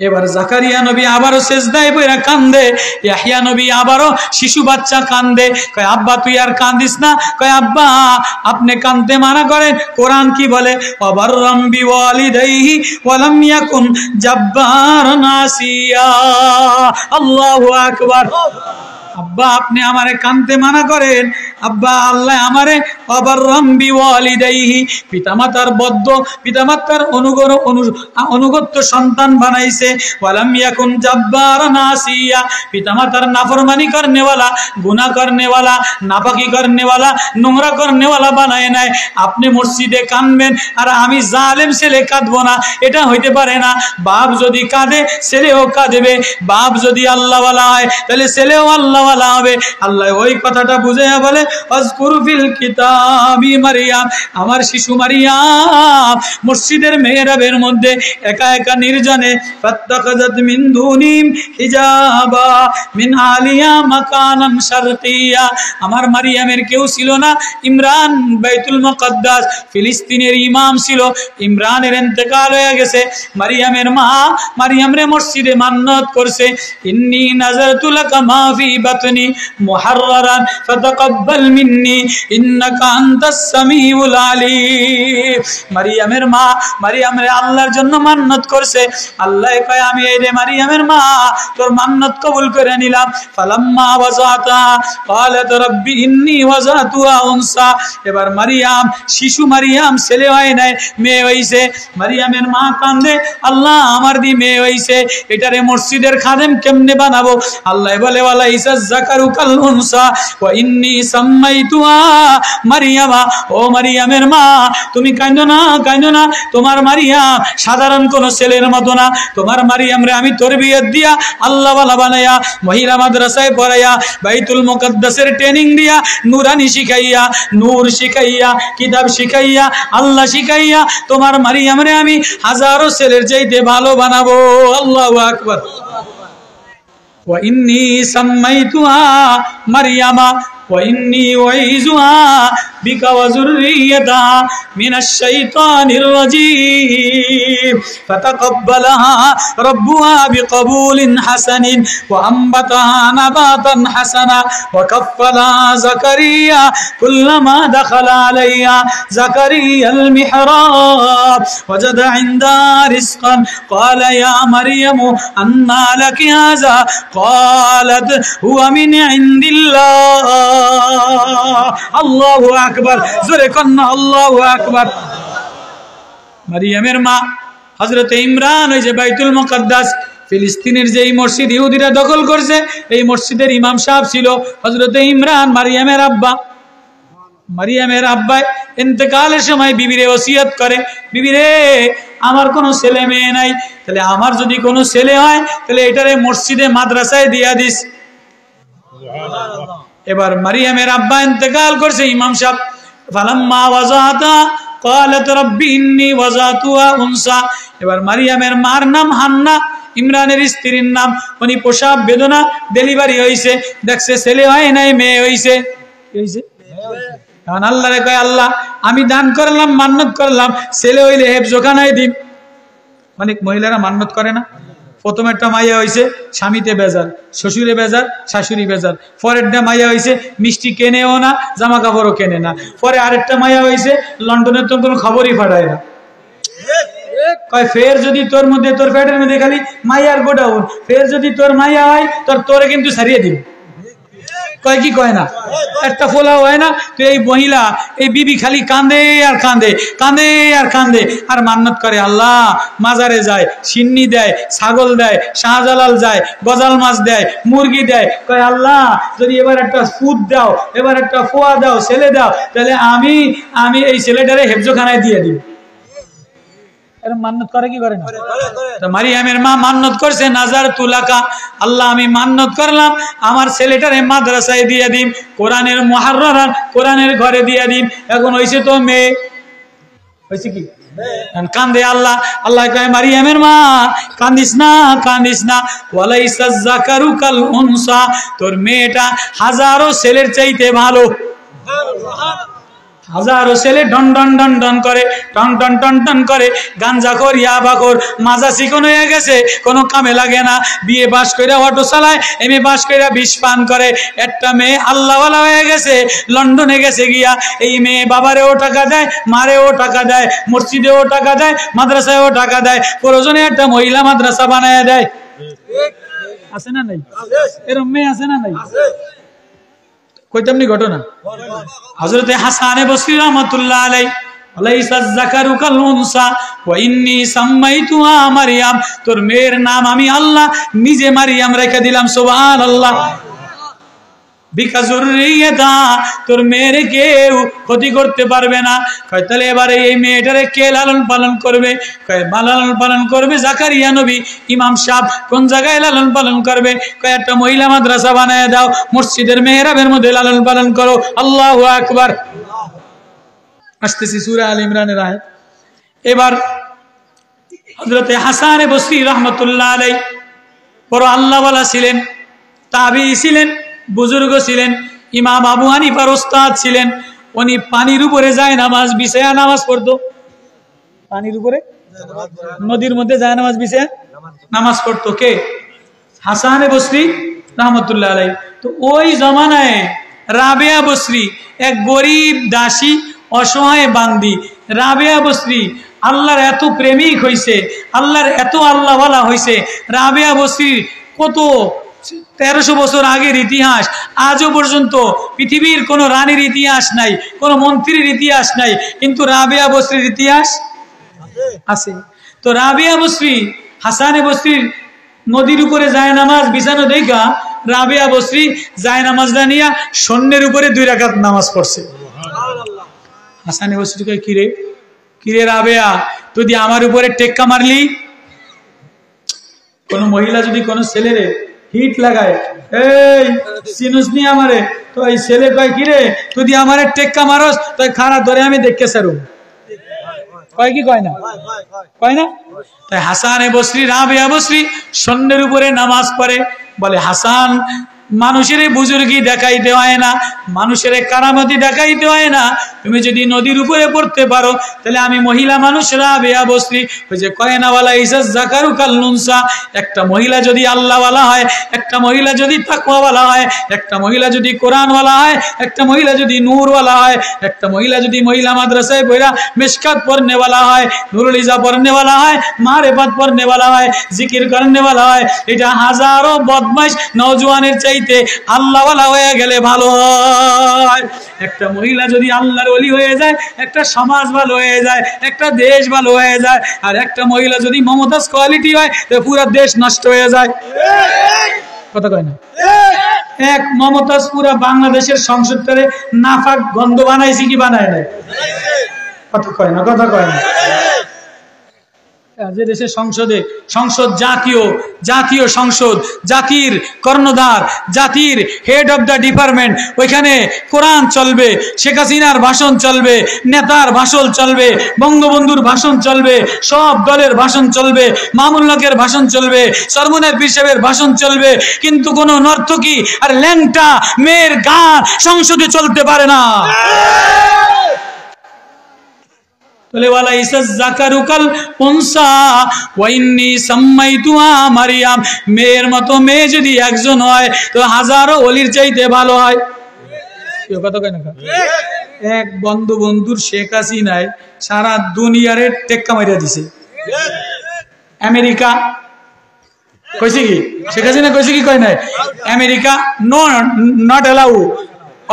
এবার জাকারিয়া নবী আবারও সেজদায় পড়ে কান্দে, ইয়াহইয়া নবী আবারও শিশু বাচ্চা কান্দে। কয় আব্বা তুই আর কান্দিস না। কয় আব্বা আপনি কান্দতে মানা করেন, কোরআন কি বলে? ওয়াবাররাম বিওয়ালিদাইহি ওয়া লাম ইয়াকুন জাব্বারান আসিয়া। আল্লাহু আকবার। আব্বা আপনি আমারে কানতে মানা করেন, আব্বা আল্লাহ আমারে অবাররাম বিওয়ালিদাইহি, পিতামাতার বদ্ধ, পিতামাতার অনুগত সন্তান বানাইছে। ওয়ালাম ইয়াকুন জাব্বারান আসিয়া, পিতামাতার নাফরমানি করনেওয়ালা, গুনাহ করনেওয়ালা, নাপাকি করনেওয়ালা, নোংরা করনেওয়ালা বানায় নাই। আপনি মসজিদে কানবেন আর আমি জালেম ছেলে কাঁদবো না, এটা হইতে পারে না। বাপ যদি কাঁদে ছেলেও কাঁদবে, বাপ যদি আল্লাহওয়ালা হয় তাহলে ছেলেও আল্লাহওয়ালা হবে। আল্লাহ ওই কথাটা বুঝাইয়া বলে আযকুর ফিল কিতাবি মারইয়াম, আমার শিশু মারইয়াম মসজিদের মেহরাবের মধ্যে একা একা নির্জনে ফাত্তাখাযাত মিন দুনিম হিজাবা মিন আলিয়া মাকানান শারকিয়া, আমার মারইয়ামের কেউ ছিল না। ইমরান বাইতুল মুকদ্দাস ফিলিস্তিনের ইমাম ছিল, ইমরানের ইন্তেকাল হয়ে গেছে। মারইয়ামের মা মারইয়ামরে মসজিদে মান্নত করছে, ইন্নী নাযারতু লাকা মা ফি বাতনি মুহাররারান ফাতাকাব্বাল মিন্নি ইন্নাকা আনতাস সামিউল আলিম। মারইয়ামের মা মারইয়ামরে আল্লাহর জন্য মান্নত করছে। আল্লাহ কয় আমি এই রে মারইয়ামের মা তোর মান্নত কবুল করে নিলাম। ফালাম্মা ওয়াজাতা ক্বালাত রাব্বি ইন্নী ওয়াজাতুহা উনসা, এবার মারইয়াম শিশু, মারইয়াম ছেলে হয় নাই, মেয়ে হইছে। মারইয়ামের মা কান্দে, আল্লাহ আমার দি মেয়ে হইছে, এটারে মসজিদের খাদেম কেমনে বানাবো? আল্লাহ বলে ওয়ালাইসা যাকারু কাল উনসা ওয়া ইন্নী সাম্মাইতুহা মারইয়ামা। ও মারইয়ামের মা তুমি কাঁদো না, কাঁদো না, তোমার মারইয়াম সাধারণ কোন ছেলের মতো না। তোমার মারইয়ামরে আমি তরবিয়ত দিয়া আল্লাহওয়ালা বানাইয়া মহিলা মাদ্রাসায় পড়াইয়া বাইতুল মুকদ্দাসের ট্রেনিং দিয়া নূরানি শিখাইয়া, নূর শিখাইয়া, কিতাব শিখাইয়া, আল্লাহ শিখাইয়া তোমার মারইয়ামরে আমি হাজারো ছেলের চাইতে ভালো বানাবো। আল্লাহু আকবার। ওয়া ইন্নী সাম্মাইতুহা মারইয়ামা ওয়া ইন্নী উইযুহা বিকা ওয়া যুররিয়াতাহা মিনাশ শাইতানির রাজীম ফাতাকাব্বালাহা রাব্বুহা বিকবুলিন হাসানিন ওয়া আম্বাতাহা নাবাতান হাসানা ওয়া কাফফালাহা যাকারিয়া কুল্লামা দাখালা আলাইহা যাকারিয়াল মিহরাব ওয়াজাদা ইনদাহা রিজকান ক্বালা ইয়া মারইয়ামু আন্না লাকি হাযা ক্বালাত হুয়া মিন ইনদিল্লাহ। আল্লাহু আকবার, জোরে কন্না আল্লাহু আকবার। মারইয়ামের মা হযরত ইমরান, ওই যে বাইতুল মুকদ্দাস ফিলিস্তিনের যেই মসজিদ ইহুদিরা দখল করছে, এই মসজিদের ইমাম সাহেব ছিল হযরত ইমরান, মারইয়ামের আব্বা। মারইয়ামের আব্বা ইন্তেকালের সময় বিবিরে ওসিয়ত করে, বিবিরে আমার কোনো ছেলে মেয়ে নাই, তাহলে আমার যদি কোনো ছেলে হয় তাহলে এটারে মসজিদে মাদ্রাসায় দিয়া দিস। এবার মারইয়ামের আব্বা ইন্তেকাল করছে, ইমাম সাহেব। ফালাম্মা ওয়াজাতা ক্বালাত রাব্বি ইন্নী ওয়াজাতুহা উনসা, এবার মারইয়ামের মার নাম হান্না, ইমরানের স্ত্রীর নাম। উনি প্রসব বেদনা, ডেলিভারি হইছে, দেখছে ছেলে হয় নাই, মেয়ে হইছে। এখন আল্লাহ রে কয় আল্লাহ আমি দান করলাম, মান্নত করলাম, ছেলে হইলে হেফজোখানায় দিন। অনেক মহিলারা মান্নত করে না, প্রথম একটা মাইয়া হইছে স্বামীতে বেজার, শ্বশুরে বেজার, শাশুড়ি বেজার। পরেরটা মাইয়া হইছে মিষ্টি কেনেও না, জামা কাপড়ও কেনে না। পরে আরেকটা মাইয়া হইছে লন্ডনের তো কোনো খবরই পাঠায় না। কয় ফের যদি তোর মধ্যে তোর পেটের মধ্যে খালি মাইয়ার গোডাউন, ফের যদি তোর মাইয়া হয় তোরে কিন্তু ছাড়িয়ে দিব। কয় কি কয় না, একটা ফোলা হয় না। তো এই মহিলা এই বিবি খালি কান্দে আর কান্দে, কান্দে আর কান্দে, আর মান্নত করে আল্লাহ মাজারে যায়, সিন্নি দেয়, ছাগল দেয়, শাহজালাল যায়, গজাল মাছ দেয়, মুরগি দেয়। কয় আল্লাহ যদি এবার একটা ফুট দাও, এবার একটা ফোয়া দাও, ছেলে দাও, তাহলে আমি এই ছেলেটারে হেফজোখানায় দিয়ে দিব। মান্নত করে কি করে না? মারিয়ামের মা মান্নত করছে, নাজার তুলাকা, আল্লাহ আমি মান্নত করলাম আমার ছেলেটারে মাদ্রাসায় দিয়ে দিম, কোরআনের মুহাররার কোরআনের ঘরে দিয়ে দিম। এখন হইছে তো মেয়ে, হইছে কি কান্দে আল্লাহ। আল্লাহ কয় মারিয়ামের মা কান্দিস না, কান্দিস না, ওয়ালাইসা যাকারু কাল উনসা, তোর মেয়েটা হাজারো ছেলের চাইতে ভালো। হাজারো ছেলে ডন ডন ডন ডন করে, টন টন টন টন করে, গাঞ্জাখোর ইয়াবাখোর, মাজা চিকন হয়ে গেছে, কোনো কামে লাগে না, বিয়ে পাস কইরা অটো চালায়, এমএ পাস কইরা বিষ পান করে। একটা মেয়ে আল্লাহওয়ালা হয়ে গেছে, লন্ডনে গেছে গিয়া, এই মেয়ে বাবারেও টাকা দেয়, মারেও টাকা দেয়, মসজিদেও টাকা দেয়, মাদ্রাসায়ও টাকা দেয়, প্রয়োজনে একটা মহিলা মাদ্রাসা বানায় দেয়। আছে না নাই? এরকম মেয়ে আছে না নাই? কইতামনি ঘটনা হযরতে হাসানে বসরি রাহমাতুল্লাহ আলাইহি, ওয়ালাইসা যাকারু কাল উনসা ওয়া ইন্নী সাম্মাইতুহা মারইয়াম, তোর মেয়ের নাম আমি আল্লাহ নিজে মারইয়াম রেখে দিলাম। সুবহানাল্লাহ। বিকাজুরিয়াতা, তোর মেয়েরে কেউ ক্ষতি করতে পারবে না। কয় তাহলে এবারে এই মেয়েটারে কে লালন পালন করবে? কয় লালন পালন করবে জাকারিয়া নবী ইমাম সাহেব। কোন জায়গায় লালন পালন করবে? কয় একটা মহিলা মাদ্রাসা বানায় দাও, মসজিদের মেহরাবের মধ্যে লালন পালন করো। আল্লাহু আকবার। আসতেছি সূরা আল ইমরানের আয়াত। এবার হযরতে হাসান বসরি রাহমাতুল্লাহ আলাইহি বড় আল্লাহওয়ালা ছিলেন, তাবিঈ ছিলেন, বুজুর্গ ছিলেন, ইমাম আবু হানিফার ওস্তাদ ছিলেন। উনি পানির উপরে যায় নামাজ বিছায়া নামাজ পড়তো। পানির উপরে নদীর মধ্যে যায় নামাজ বিছায়া নামাজ পড়তো। কে? হাসান বসরি রাহমাতুল্লাহ আলাইহি। তো ওই জামানায় রাবেয়া বসরি এক গরিব দাসী, অসহায় বান্দি। রাবেয়া বসরি আল্লাহর এত প্রেমিক হইছে, আল্লাহর এত আল্লাহওয়ালা হইছে। রাবেয়া বসরি কত 1300 বছর আগের ইতিহাস, আজও পর্যন্ত পৃথিবীর কোন রানীর ইতিহাস নাই, কোন মন্ত্রীর ইতিহাস নাই, কিন্তু রাবেয়া বসরির ইতিহাস আছে। তো রাবেয়া বসরি হাসানে বসরির নদীর উপরে যায় নামাজ বিছানো দেখা রাবেয়া বসরি যায় নামাজ দানিয়া সন্ন্যের উপরে 2 রাকাত নামাজ পড়ছে। হাসানে বসরি কয় কিরে কিরে রাবেয়া, তুই আমার উপরে টেক্কা মারলি? কোন মহিলা যদি কোন ছেলেরে হিট লাগায়, এই সিনুস নি আমারে, তো এই ছেলে কয় কিরে তুই আমারে টেক্কা মারস, তো খানা ধরে আমি দেখে সারু। কয় কি কয় না? কয় না? তাই হাসানে বসরি রাবেয়া বসরি সন্ন্যের উপরে নামাজ পড়ে। বলে হাসান, মানুষের বুজুর্গি দেখাইতে হয় না, মানুষের কারামতি দেখাইতে হয় না, তুমি যদি নদীর উপরে পড়তে পারো তাহলে আমি মহিলা মানুষ রাবেয়া বসরি, ওই যে কয়নাওয়ালা ইসা যাকারু কাল উনসা, একটা মহিলা যদি আল্লাহওয়ালা হয়, একটা মহিলা যদি তাকওয়াওয়ালা হয়, একটা মহিলা যদি কোরআনওয়ালা হয়, একটা মহিলা যদি নূরওয়ালা হয়, একটা মহিলা যদি মহিলা মাদ্রাসায় পড়া মিশকাত পড়নেওয়ালা হয়, নুরুল ইজা পড়নেওয়ালা হয়, মারিফাত পড়নেওয়ালা হয়, জিকির করনেওয়ালা হয়, এটা হাজারো বদমাইশ নওজোয়ানের চাইতে আল্লাহওয়ালা হয়ে গেলে ভালো হয়। একটা মহিলা যদি আল্লাহর ওলি হয়ে যায়, একটা সমাজ ভালো হয়ে যায়, একটা দেশ ভালো হয়ে যায়। আর একটা মহিলা যদি মমতাজ কোয়ালিটি হয়, তো পুরো দেশ নষ্ট হয়ে যায়। কথা কয় না? এক মমতাজ পুরা বাংলাদেশের সংসদটারে নাফাক গন্ধ বানাইছে কি বানায় নাই? কথা কয় না? কথা কয় না? যে দেশের সংসদ জাতীয় সংসদ, জাতির কর্ণধার, জাতির হেড অফ দ্য ডিপার্টমেন্ট, ওইখানে কোরআন চলবে, শেখ হাসিনার ভাষণ চলবে, নেতার ভাষণ চলবে, বঙ্গবন্ধুর ভাষণ চলবে, সব দলের ভাষণ চলবে, মামুনুল ভাষণ চলবে, সরমুনের পীর সাহেবের ভাষণ চলবে, কিন্তু কোন নর্তকী আর ল্যাংটা মেয়ের গান সংসদে চলতে পারে না। মেয়ের মতো মেয়ে যদি একজন হয় তো হাজারো ওলির চাইতে ভালো হয়। এক বন্ধুর শেখ হাসিনায় সারা দুনিয়ারে টেক্কা মারিয়া দিছে। আমেরিকা কইছে কি, শেখ হাসিনা কইছে কি কয় নাই? America not allow,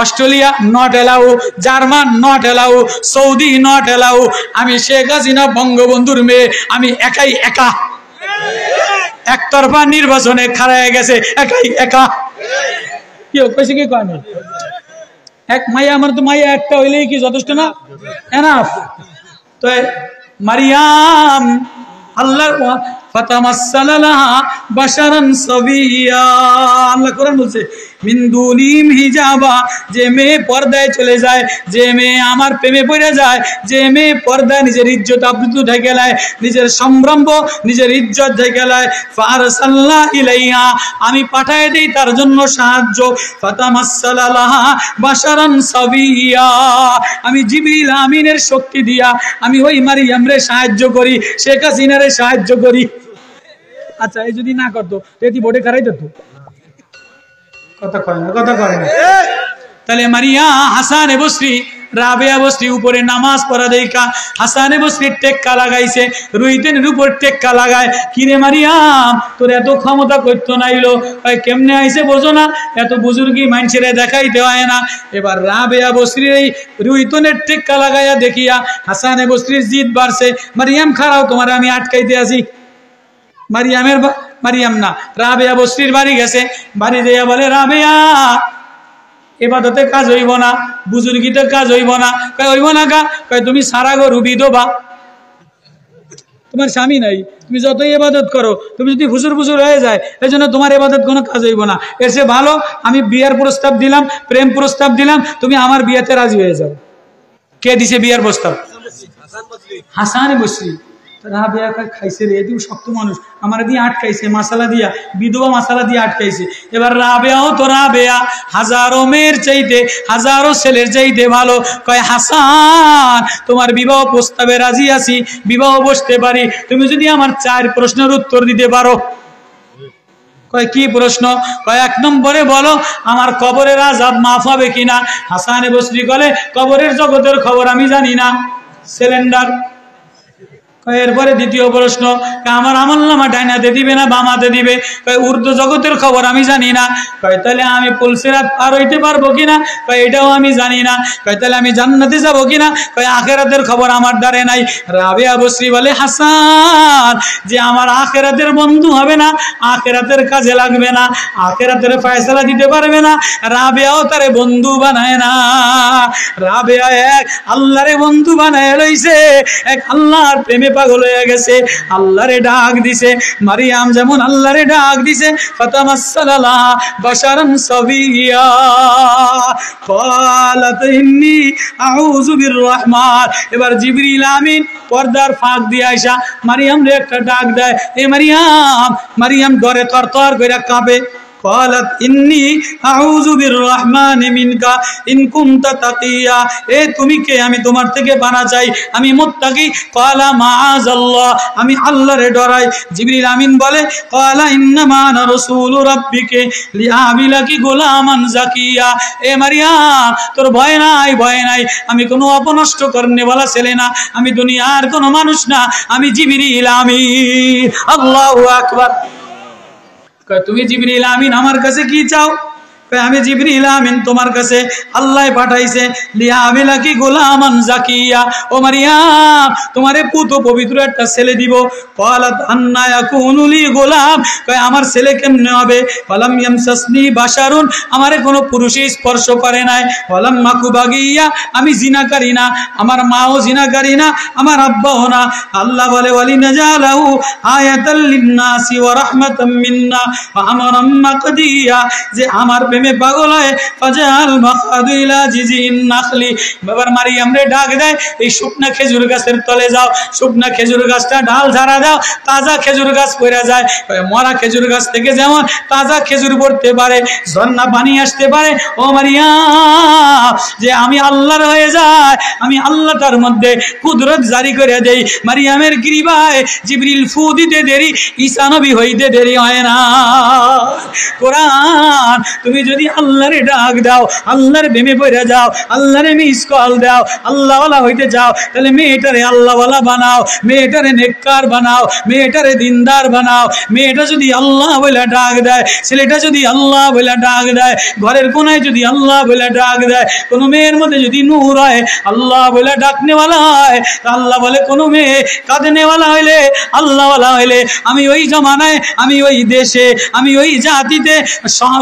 Australia not allow, German not allow, Saudi not allow. আমি শেখ হাসিনা বঙ্গবন্ধুর মেয়ে, আমি একাই একা, একতরফা নির্বাচনে খাড়ায় গেছে একাই একা। কি কইছে কি কয় নাই? এক মাইয়া, আমার তো মাইয়া একটা হইলেই কি যথেষ্ট না? এনাফ। তো মারিয়াম আল্লাহ ফাতামাসসালা লাহা বাশারান সাবিয়া, আল্লাহ কোরআন বলছে মিন দুনিহিম হিজাবা, যে মেয়ে পর্দায় চলে যায়, যে মেয়ে আমার প্রেমে পড়ে যায়, যে মেয়ে পর্দায় নিজের ইজ্জত আবরু ঢেকে নেয়, নিজের সম্ভ্রম নিজের ইজ্জত ঢেকে নেয়, ফারসালনা ইলাইহা, আমি পাঠায় দেই তার জন্য সাহায্য। ফাতামাসসালা লাহা বাশারান সাবিয়া, আমি জিবরিল আমিনের শক্তি দিয়া আমি ওই মারিয়ামরে সাহায্য করি, শেখ হাসিনারে সাহায্য করি। আচ্ছা, এই যদি না করতো এটি বোর্ডে কারাই দিত, কথা কয় না, কথা কয় না। তাহলে মারিয়া হাসান বসরি, রাবেয়া বসরি উপরে নামাজ পড়া দেখা হাসান বসরি টেক্কা লাগাইছে, রুইতেনের উপর টেক্কা লাগায়, কিরে মারিয়াম তোর এত ক্ষমতা করতো নাইলো, কেমনে আইছে বোঝো না? এত বুজুর্গি মানুষের দেখাইতে হয় না। এবার রাবেয়া বসরি এই রুইতনের টেক্কা লাগাইয়া দেখিয়া হাসান বসরির জিদ বাড়ছে, মারিয়াম খারাও, তোমার আমি আটকাইতে আছি। মারিয়াম না, রাবেয়া বসরির বাড়ি গেছে, বাড়ি দিয়া বলে রাবেয়া এবাদতে কাজ হইব না, বুজুর্গিতে কাজ হইব না। কয় হইব না কা? কয় তুমি সারা গরু বিধবা, তোমার স্বামী নাই, তুমি যতই ইবাদত করো, তুমি যদি ফুসুর হয়ে যায়, এই জন্য তোমার ইবাদত কোনো কাজ হইব না। এর চেয়ে ভালো আমি বিয়ার প্রস্তাব দিলাম, প্রেম প্রস্তাব দিলাম, তুমি আমার বিয়াতে রাজি হয়ে যাও। কে দিছে বিয়ার প্রস্তাব? হাসান বসরি। রাবেয়া খাইছে রে, এদিকে শক্ত মানুষ, আমার দিয়ে আটকাইছে মাসালা দিয়া, বিধবা মাসালা দিয়ে আটকাইছে। এবার রাবেয়াও তো রাবেয়া, হাজারো মেয়ের চাইতে, হাজারো ছেলের চাইতে ভালো। কয় হাসান তোমার বিবাহ প্রস্তাবে রাজি আছি, বিবাহ বসতে পারি, তুমি যদি আমার 4 প্রশ্নের উত্তর দিতে পারো। কয় কি প্রশ্ন? কয় 1 নম্বরে বলো আমার কবরের আযাব মাফ হবে কিনা। হাসান বসরি বলে কবরের জগতের খবর আমি জানি না, সিলিন্ডার। এরপরে 2য় প্রশ্ন, আমার আমলনামা ডাইনাতে দিবে না বামাতে দিবে। কয় উর্দু জগতের খবর আমি জানি না। কয় তাহলে আমি পুলসিরাত পার হইতে পারবো কিনা? কয় এটাও আমি জানি না। কয় তাহলে আমি জান্নাতে যাবো কিনা? কয় আখেরাতের খবর আমার দ্বারে নাই। রাবেয়া বসরি বলে হাসান যে আমার আখেরাতের বন্ধু হবে না, আখেরাতের কাজে লাগবে না, আখেরাতের ফয়সালা দিতে পারবে না, রাবেয়াও তারে বন্ধু বানায় না। রাবেয়া এক আল্লাহরে বন্ধু বানায় লইছে, এক আল্লাহর প্রেমে পাগল হয়ে গেছে, আল্লাহরে ডাক দিছে। মারিয়াম যেমন আল্লাহরে ডাক দিছে, ফাতামাসসালা লাহা বাশারান সাবিয়া ক্বালাত ইন্নী আউযু বিররহমান। এবার জিবরিল আমিন পর্দার ফাঁক দিয়ে আইসা মারিয়াম রে একটা ডাক দেয়, এ মারিয়াম। মারিয়াম ডরে থরথর কইরা কাঁপে। قالت إني أعوذ بالرحمن منك إن كنت تقيا, এ তুমি কে? আমি তোমার থেকে পানা চাই, আমি মুত্তাকি। ক্বালা মাআযাল্লাহ, আমি আল্লাহরে ডরাই। জিবরিল আমিন বলে ক্বালা ইন্নামা আনা রাসূলু রাব্বিকি লিআবিলাকি গোলামান জাকিয়া। এ মারিয়াম তোর ভয় নাই, ভয় নাই, আমি কোনো অপনষ্ট করনেওয়ালা ছেলে না, আমি দুনিয়ার কোনো মানুষ না, আমি জিবরিল আমিন। আল্লাহু আকবার। তুমি জিবরিল আমিন আমার কাছে কি চাও? আমি জিবরিল আমিন তোমার কাছে আল্লাহ পাঠাইছে লিয়াবিলাকি গোলামান জাকিয়া। ও মারিয়াম তোমারে পুত পবিত্র একটা ছেলে দিব। ক্বালাত আন্না ইয়াকুনু লি গোলাম, কয় আমার ছেলে কেমনে হবে? ফালাম ইয়ামসাসনি বাশারুন, আমারে কোনো পুরুষই স্পর্শ করে নাই। ফালাম মাকু বাগিয়া, আমি জিনাকারী না, আমার মাও জিনাকারী না, আমার আব্বাও না। আল্লাহ বলে ওয়ালিনাজালাহু আয়াতাল লিন্নাসি ওয়া রাহমাতাম মিন্না ওয়া আমরাম মাকদিয়া, যে আমার প্রেমে পাগল হয় ফাজাল মাখাদু ইলা জিজিন নাখলি। বাবার মারিয়াম রে ডাক দেয়, এই শুকনা খেজুর গাছের তলে যাও, শুকনা খেজুর গাছটা ডাল ঝাড়া দাও, তাজা খেজুর গাছ পড়ে যায়। মরা খেজুর গাছ থেকে যেমন তাজা খেজুর পড়তে পারে, ঝর্ণা পানি আসতে পারে, ও মারিয়াম যে আমি আল্লাহর হয়ে যায়, আমি আল্লাহ তার মধ্যে কুদরত জারি করে দেই। মারিয়ামের কৃপায় জিবরিল ফু দিতে দেরি, ঈসা নবী হইতে দেরি হয় না। কোরআন তুমি যদি আল্লাহরে ডাক দাও, আল্লাহর প্রেমে পড়ে যাও, আল্লাহরে মিস কল দাও, আল্লাহওয়ালা হইতে যাও, তাহলে মেয়েটারে আল্লাহওয়ালা বানাও, মেয়েটারে নেককার বানাও, মেয়েটারে দিনদার বানাও। মেয়েটা যদি আল্লাহ বলে ডাক দেয়, ছেলেটা যদি আল্লাহ বলে ডাক দেয়, ঘরের কোনায় যদি আল্লাহ বলে ডাক দেয়, কোনো মেয়ের মধ্যে যদি নূর হয়, আল্লাহ বলে ডাকনেওয়ালা হয়, আল্লাহ বলে কোনো মেয়ে কাঁদনেওয়ালা হইলে, আল্লাহওয়ালা হইলে আমি ওই জমানায়, আমি ওই দেশে, আমি ওই জাতিতে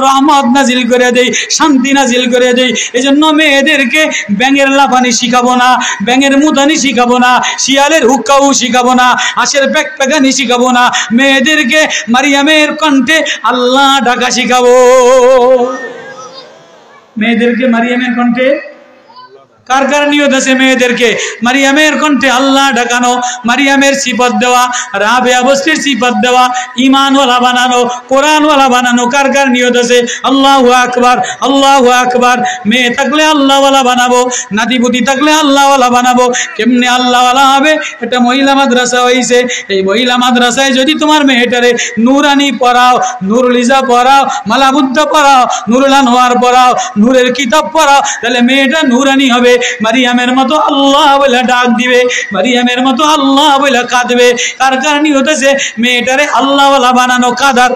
রহমত নাজিল করে দেই, শান্তি নাজিল করে দেই। এজন্য মেয়েদেরকে ব্যাঙের লাফানি শিখাবো না, ব্যাঙের মুদানি শিখাবো না, শিয়ালের হুক্কাও শিখাবো না, হাঁসের প্যাকপ্যাকানি শিখাবো না। মেয়েদেরকে মারিয়ামের কণ্ঠে আল্লাহ ডাকা শিখাবো। মেয়েদেরকে মারিয়ামের কণ্ঠে, কার কার নিয়ত আছে মেয়েদেরকে মারিয়ামের কণ্ঠে আল্লাহ ডাকানো, মারিয়ামের সিফত দেওয়া, রাবেয়া বস্তির সিফত দেওয়া, ঈমানওয়ালা বানানো, কোরআনওয়ালা বানানো, কার কার নিয়ত আছে? আল্লাহু আকবার, আল্লাহু আকবার। মেয়ে থাকলে আল্লাহওয়ালা বানাবো, নাতিপুতি থাকলে আল্লাহওয়ালা বানাবো। কেমনে আল্লাহওয়ালা হবে? এটা মহিলা মাদ্রাসা হইছে, এই মহিলা মাদ্রাসায় যদি তোমার মেয়েটারে নূরানি পড়াও, নুরুল ইজা পড়াও, মালাবুদ্ধ পড়াও, নুরুল আনওয়ার পড়াও, নূরের কিতাব পড়াও, তাহলে মেয়েটা নূরানি হবে। মারিয়ামের মতো আল্লাহ বলে ডাক দিবে, মারিয়ামের মতো আল্লাহ বলে কাঁদবে। কার কার নিয়ত আছে মেয়েটারে আল্লাহওয়ালা বানানো, কাদার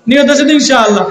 নিয়ত আছে ইনশাআল্লাহ।